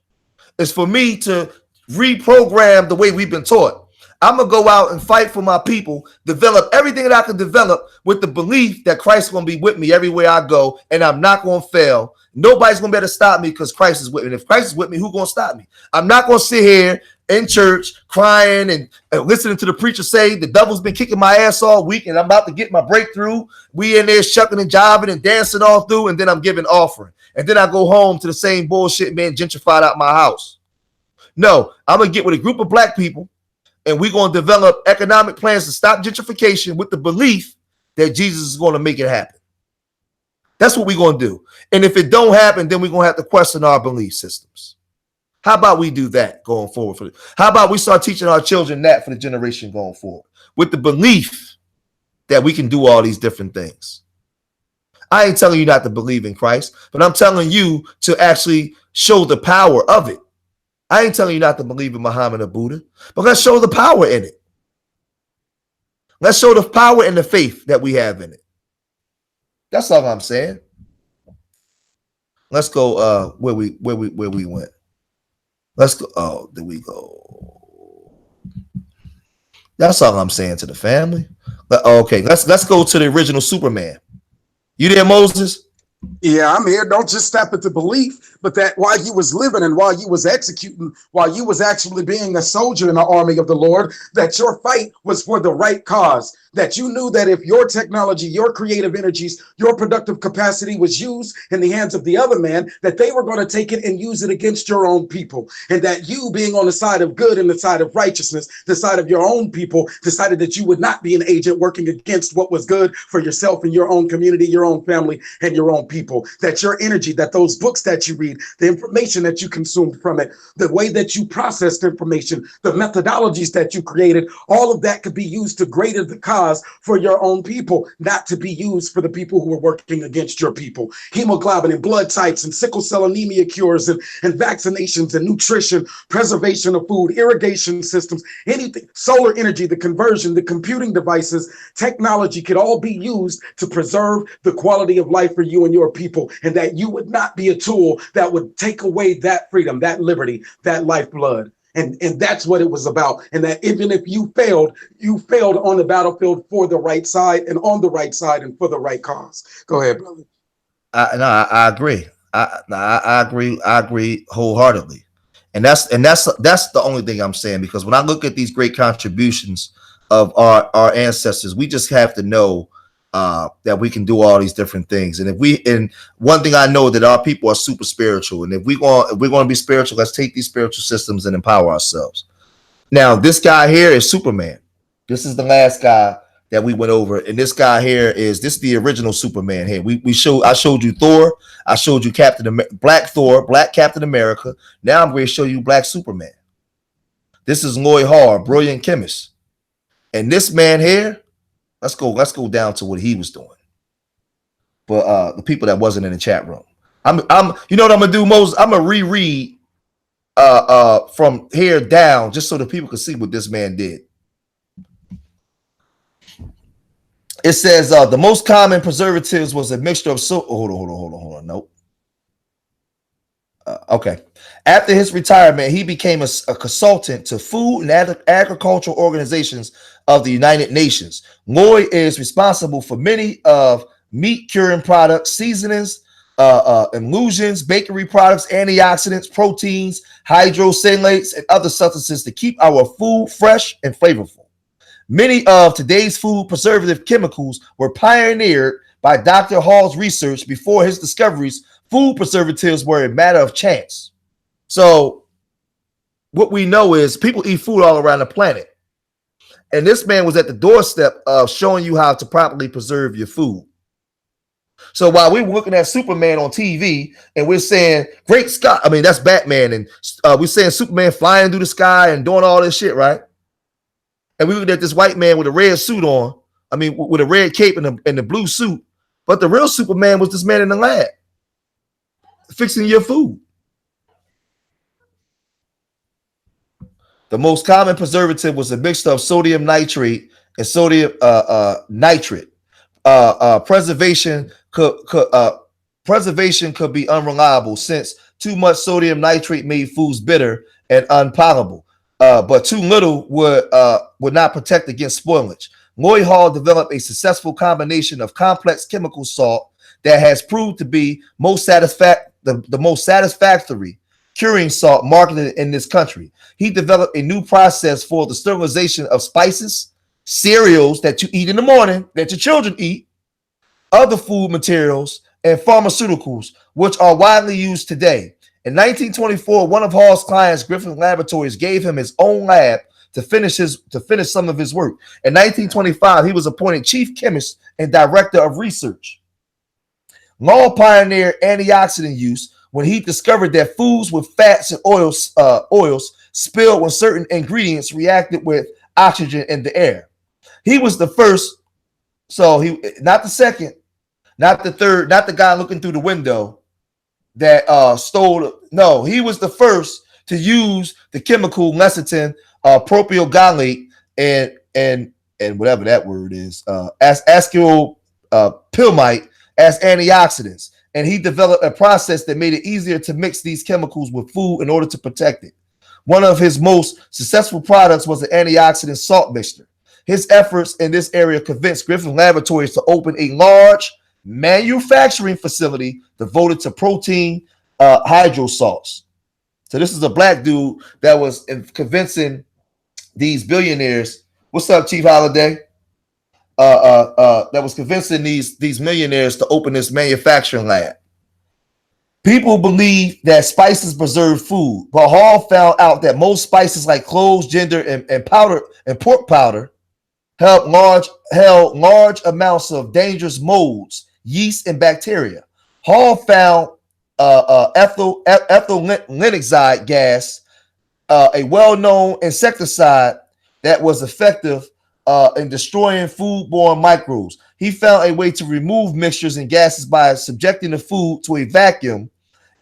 is for me to reprogram the way we've been taught. I'm going to go out and fight for my people, develop everything that I can develop with the belief that Christ is going to be with me everywhere I go, and I'm not going to fail. Nobody's going to be able to stop me because Christ is with me. And if Christ is with me, who's going to stop me? I'm not going to sit here in church crying and listening to the preacher say the devil's been kicking my ass all week and I'm about to get my breakthrough. We in there shucking and jiving and dancing all through, and then I'm giving offering. And then I go home to the same bullshit man gentrified out my house. No, I'm going to get with a group of black people, and we're going to develop economic plans to stop gentrification with the belief that Jesus is going to make it happen. That's what we're going to do. And if it don't happen, then we're going to have to question our belief systems. How about we do that going forward? How about we start teaching our children that for the generation going forward with the belief that we can do all these different things? I ain't telling you not to believe in Christ, but I'm telling you to actually show the power of it. I ain't telling you not to believe in Muhammad or Buddha, but let's show the power in it. Let's show the power and the faith that we have in it. That's all I'm saying. Let's go where we went. Let's go. Oh, there we go. That's all I'm saying to the family. Okay, let's go to the original Superman. You there, Moses? Yeah, I'm here. Don't just stop at the belief, but that while you was living and while you was executing, while you was actually being a soldier in the army of the Lord, that your fight was for the right cause. That you knew that if your technology, your creative energies, your productive capacity was used in the hands of the other man, that they were going to take it and use it against your own people. And that you, being on the side of good and the side of righteousness, the side of your own people, decided that you would not be an agent working against what was good for yourself and your own community, your own family, and your own people. That your energy, that those books that you read, the information that you consumed from it, the way that you processed information, the methodologies that you created, all of that could be used to greater the cause for your own people, not to be used for the people who are working against your people. Hemoglobin and blood types and sickle cell anemia cures and vaccinations and nutrition, preservation of food, irrigation systems, anything, solar energy, the conversion, the computing devices, technology could all be used to preserve the quality of life for you and your people, and that you would not be a tool that would take away that freedom, that liberty, that lifeblood. And that's what it was about. And that even if you failed on the battlefield for the right side and on the right side and for the right cause. Go ahead, brother. I agree. I agree. I agree wholeheartedly. And that's the only thing I'm saying, because when I look at these great contributions of our ancestors, we just have to know that we can do all these different things. And one thing I know, that our people are super spiritual, and if we're going to be spiritual, let's take these spiritual systems and empower ourselves. Now, this guy here is Superman. This is the last guy that we went over, and this guy here is the original Superman here. I showed you Thor, I showed you Black Thor, Black Captain America. Now I'm going to show you Black Superman. This is Lloyd Hall, brilliant chemist, and this man here. Let's go down to what he was doing. But the people that wasn't in the chat room, you know what I'm gonna do, Moses? I'm gonna reread from here down, just so that people could see what this man did. It says the most common preservatives was a mixture of hold on. Nope. Okay. After his retirement, he became a consultant to food and agricultural organizations of the United Nations. Lloyd is responsible for many of meat curing products, seasonings, emulsions, bakery products, antioxidants, proteins, hydrocylates, and other substances to keep our food fresh and flavorful. Many of today's food preservative chemicals were pioneered by Dr. Hall's research. Before his discoveries, food preservatives were a matter of chance. So what we know is people eat food all around the planet. And this man was at the doorstep of showing you how to properly preserve your food. So while we were looking at Superman on TV and we're saying, great Scott, I mean, that's Batman. And we're saying Superman flying through the sky and doing all this shit, right? And we looked at this white man with a red suit on. I mean, with a red cape and the blue suit. But the real Superman was this man in the lab fixing your food. The most common preservative was a mixture of sodium nitrate and sodium nitrate. Preservation could be unreliable since too much sodium nitrate made foods bitter and unpalatable. But too little would not protect against spoilage. Lloyd Hall developed a successful combination of complex chemical salt that has proved to be the most satisfactory curing salt marketed in this country. He developed a new process for the sterilization of spices, cereals that you eat in the morning, that your children eat, other food materials, and pharmaceuticals, which are widely used today. In 1924, one of Hall's clients, Griffin Laboratories, gave him his own lab to finish some of his work. In 1925, he was appointed chief chemist and director of research. Hall pioneered antioxidant use when he discovered that foods with fats and oils spilled when certain ingredients reacted with oxygen in the air. He was the first, so he not the second, not the third, not the guy looking through the window that stole. No, he was the first to use the chemical lecithin, propionate, and whatever that word is, as ascopilmite as antioxidants. And he developed a process that made it easier to mix these chemicals with food in order to protect it. One of his most successful products was the antioxidant salt mixture. His efforts in this area convinced Griffin Laboratories to open a large manufacturing facility devoted to protein hydrosalts. So this is a black dude that was convincing these billionaires. What's up, Chief Holiday? That was convincing these millionaires to open this manufacturing lab. People believe that spices preserve food, but Hall found out that most spices like cloves, ginger, and powder and pork powder held large amounts of dangerous molds, yeast, and bacteria. Hall found ethyl linexide gas, a well-known insecticide that was effective in destroying foodborne microbes. He found a way to remove mixtures and gases by subjecting the food to a vacuum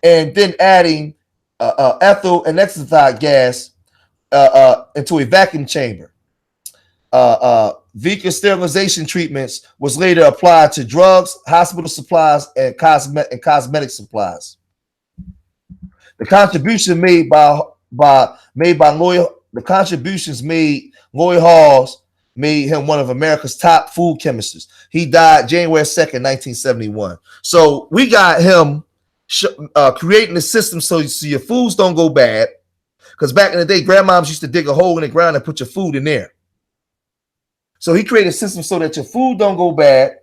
and then adding ethyl linexide gas into a vacuum chamber. Vegan sterilization treatments was later applied to drugs, hospital supplies, and cosmetic supplies. The contribution made by Lloyd, the contributions made Lloyd Hall's made him one of America's top food chemists. He died January 2nd, 1971. So we got him creating a system so your foods don't go bad. Because back in the day, grandmoms used to dig a hole in the ground and put your food in there. So he created a system so that your food don't go bad.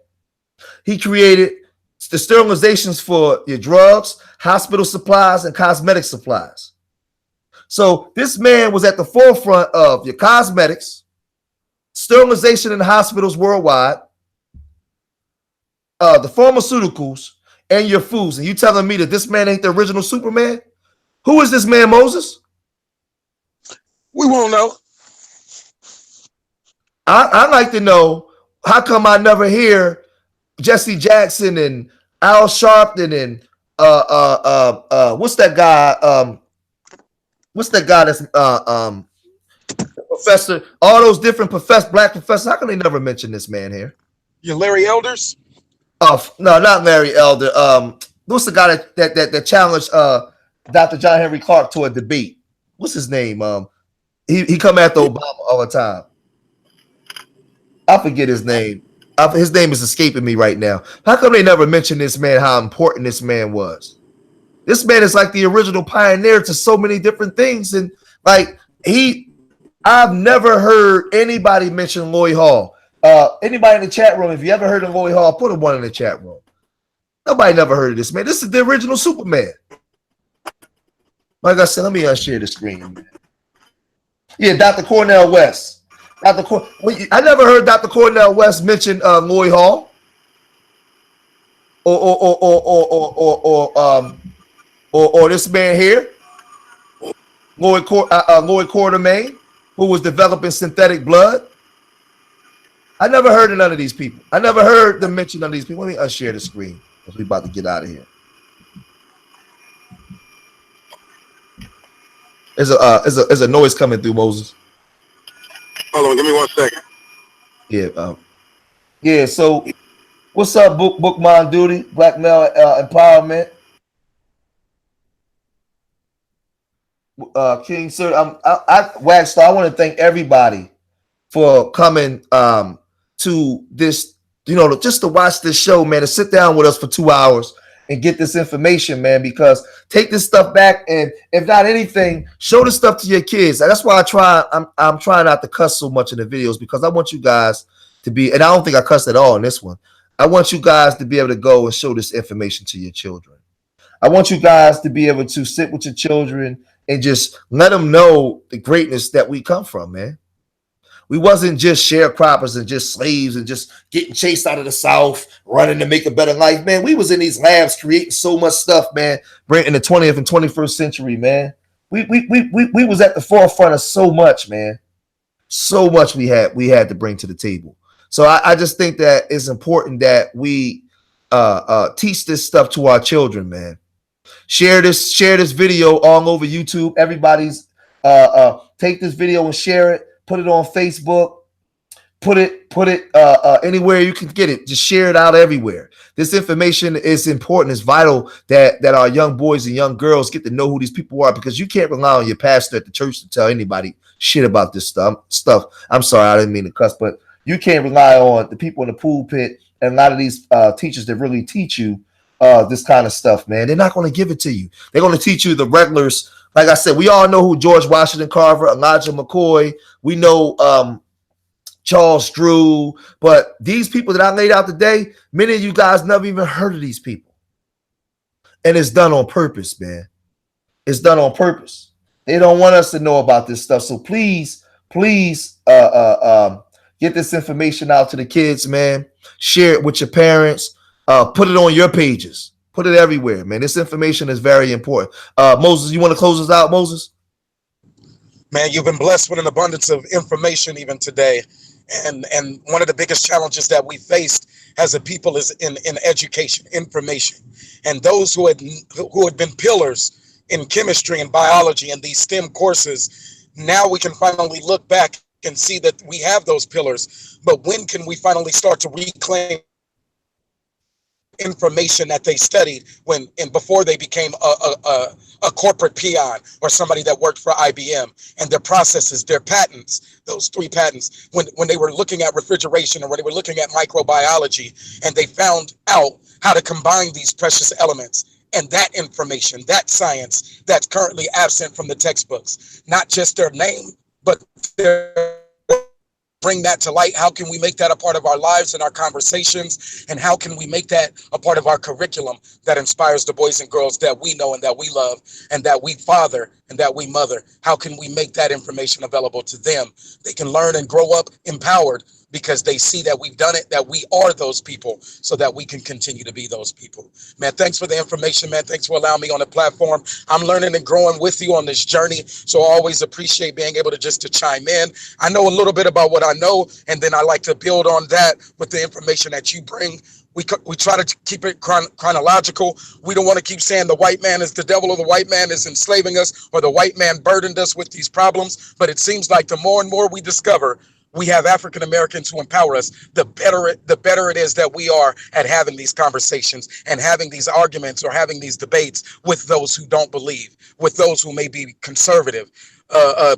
He created the sterilizations for your drugs, hospital supplies, and cosmetic supplies. So this man was at the forefront of your cosmetics, sterilization in hospitals worldwide, the pharmaceuticals, and your foods. And you telling me that this man ain't the original Superman? Who is this man, Moses? We won't know. I'd like to know, how come I never hear Jesse Jackson and Al Sharpton and what's that guy? what's that guy that's professor? All those different black professors. How come they never mention this man here? Your Larry Elders? Oh no, not Larry Elder. What's the guy that challenged Dr. John Henry Clark to a debate? What's his name? He come after Obama all the time. I forget his name. His name is escaping me right now. How come they never mention this man? How important this man was? This man is like the original pioneer to so many different things, and like I've never heard anybody mention Lloyd Hall. Anybody in the chat room, if you ever heard of Lloyd Hall, put a one in the chat room. Nobody never heard of this man. This is the original Superman. Like I said, let me unshare the screen. Yeah, Dr. Cornel West. I never heard Dr. Cornel West mention Lloyd Hall or this man here, Lloyd Quarterman, who was developing synthetic blood. I never heard of none of these people. I never heard them mention none of these people. Let me unshare the screen because we're about to get out of here. There's a noise coming through, Moses. Hold on, give me 1 second. Yeah, yeah. So, what's up, Bookman Duty, Black Male Empowerment, King Sir? Wagstar. I want to thank everybody for coming to this. You know, just to watch this show, man. To sit down with us for 2 hours and get this information, man. Because take this stuff back, and if not anything, show this stuff to your kids. And that's why I'm trying not to cuss so much in the videos, because I want you guys to be, and I don't think I cussed at all in this one. I want you guys to be able to go and show this information to your children. I want you guys to be able to sit with your children and just let them know the greatness that we come from, man. We wasn't just sharecroppers and just slaves and just getting chased out of the South, running to make a better life, man. We was in these labs creating so much stuff, man, in the 20th and 21st century, man. We was at the forefront of so much, man. So much we had to bring to the table. So I just think that it's important that we teach this stuff to our children, man. Share this video all over YouTube. Everybody's take this video and share it. Put it on Facebook. Put it anywhere you can get it. Just share it out everywhere. This information is important. It's vital that our young boys and young girls get to know who these people are, because you can't rely on your pastor at the church to tell anybody shit about this stuff. I'm sorry, I didn't mean to cuss, but you can't rely on the people in the pulpit and a lot of these teachers that really teach you this kind of stuff, man. They're not going to give it to you. They're going to teach you the regulars. Like I said, we all know who George Washington Carver, Elijah McCoy. We know Charles Drew. But these people that I laid out today, many of you guys never even heard of these people. And it's done on purpose, man. It's done on purpose. They don't want us to know about this stuff. So please get this information out to the kids, man. Share it with your parents. Put it on your pages. Put it everywhere, man. This information is very important. Moses, you want to close us out, Moses? Man, you've been blessed with an abundance of information even today. And one of the biggest challenges that we faced as a people is in education, information. And those who had been pillars in chemistry and biology and these STEM courses, now we can finally look back and see that we have those pillars. But when can we finally start to reclaim information that they studied before they became a corporate peon or somebody that worked for IBM, and their processes, their patents, those 3 patents, when they were looking at refrigeration or when they were looking at microbiology, and they found out how to combine these precious elements, and that information, that science that's currently absent from the textbooks, not just their name, but their bring that to light. How can we make that a part of our lives and our conversations? And how can we make that a part of our curriculum that inspires the boys and girls that we know and that we love and that we father and that we mother? How can we make that information available to them? They can learn and grow up empowered because they see that we've done it, that we are those people, so that we can continue to be those people. Man, thanks for the information, man. Thanks for allowing me on the platform. I'm learning and growing with you on this journey, so I always appreciate being able to just to chime in. I know a little bit about what I know, and then I like to build on that with the information that you bring. We try to keep it chronological. We don't want to keep saying the white man is the devil, or the white man is enslaving us, or the white man burdened us with these problems. But it seems like the more and more we discover we have African Americans who empower us, the better it is that we are at having these conversations and having these arguments or having these debates with those who don't believe, with those who may be conservative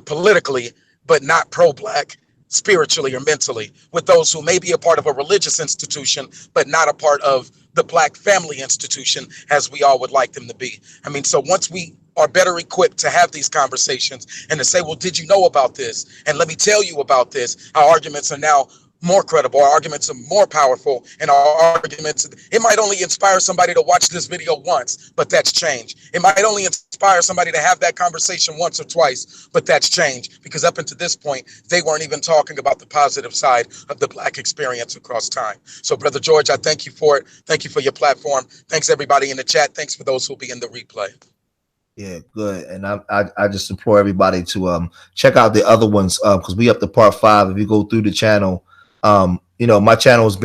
politically, but not pro-black spiritually or mentally, with those who may be a part of a religious institution, but not a part of the Black family institution as we all would like them to be. I mean, so once we are better equipped to have these conversations and to say, well, did you know about this? And let me tell you about this. Our arguments are now more credible. Our arguments are more powerful, and our arguments, it might only inspire somebody to watch this video once, but that's change. It might only inspire somebody to have that conversation once or twice, but that's change, because up until this point, they weren't even talking about the positive side of the Black experience across time. So, Brother George, I thank you for it. Thank you for your platform. Thanks, everybody in the chat. Thanks for those who'll be in the replay. Yeah, good. And I just implore everybody to check out the other ones, because we up to part 5. If you go through the channel, my channel is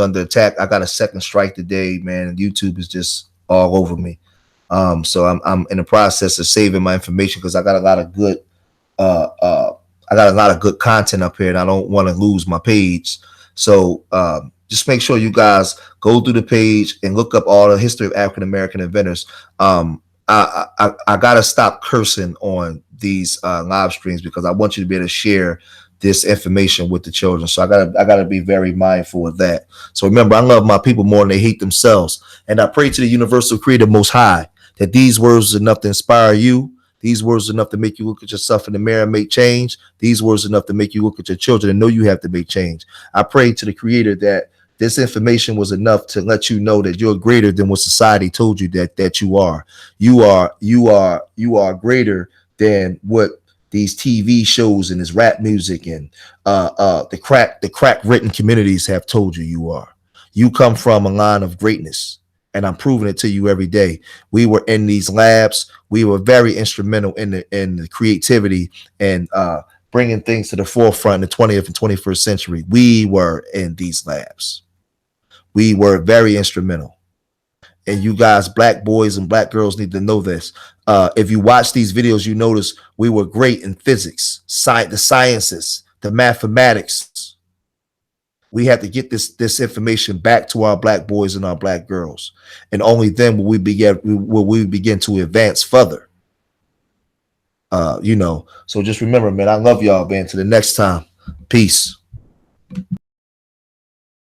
under attack. I got a second strike today, man. YouTube is just all over me. So I'm in the process of saving my information, because I got a lot of good content up here, and I don't want to lose my page. So just make sure you guys go through the page and look up all the history of African American inventors. I gotta stop cursing on these live streams, because I want you to be able to share this information with the children. So I gotta be very mindful of that. So remember, I love my people more than they hate themselves. And I pray to the universal creator most high that these words are enough to inspire you. These words are enough to make you look at yourself in the mirror and make change. These words are enough to make you look at your children and know you have to make change. I pray to the creator that this information was enough to let you know that you're greater than what society told you that you are. You are greater than what these TV shows and this rap music and the crack written communities have told you are. You come from a line of greatness, and I'm proving it to you every day. We were in these labs. We were very instrumental in the creativity and bringing things to the forefront in the 20th and 21st century. We were in these labs. We were very instrumental. And you guys, Black boys and Black girls, need to know this. If you watch these videos, you notice we were great in physics, the sciences, the mathematics. We have to get this information back to our Black boys and our Black girls, and only then will we begin to advance further. So just remember, man, I love y'all, man. Till the next time, peace.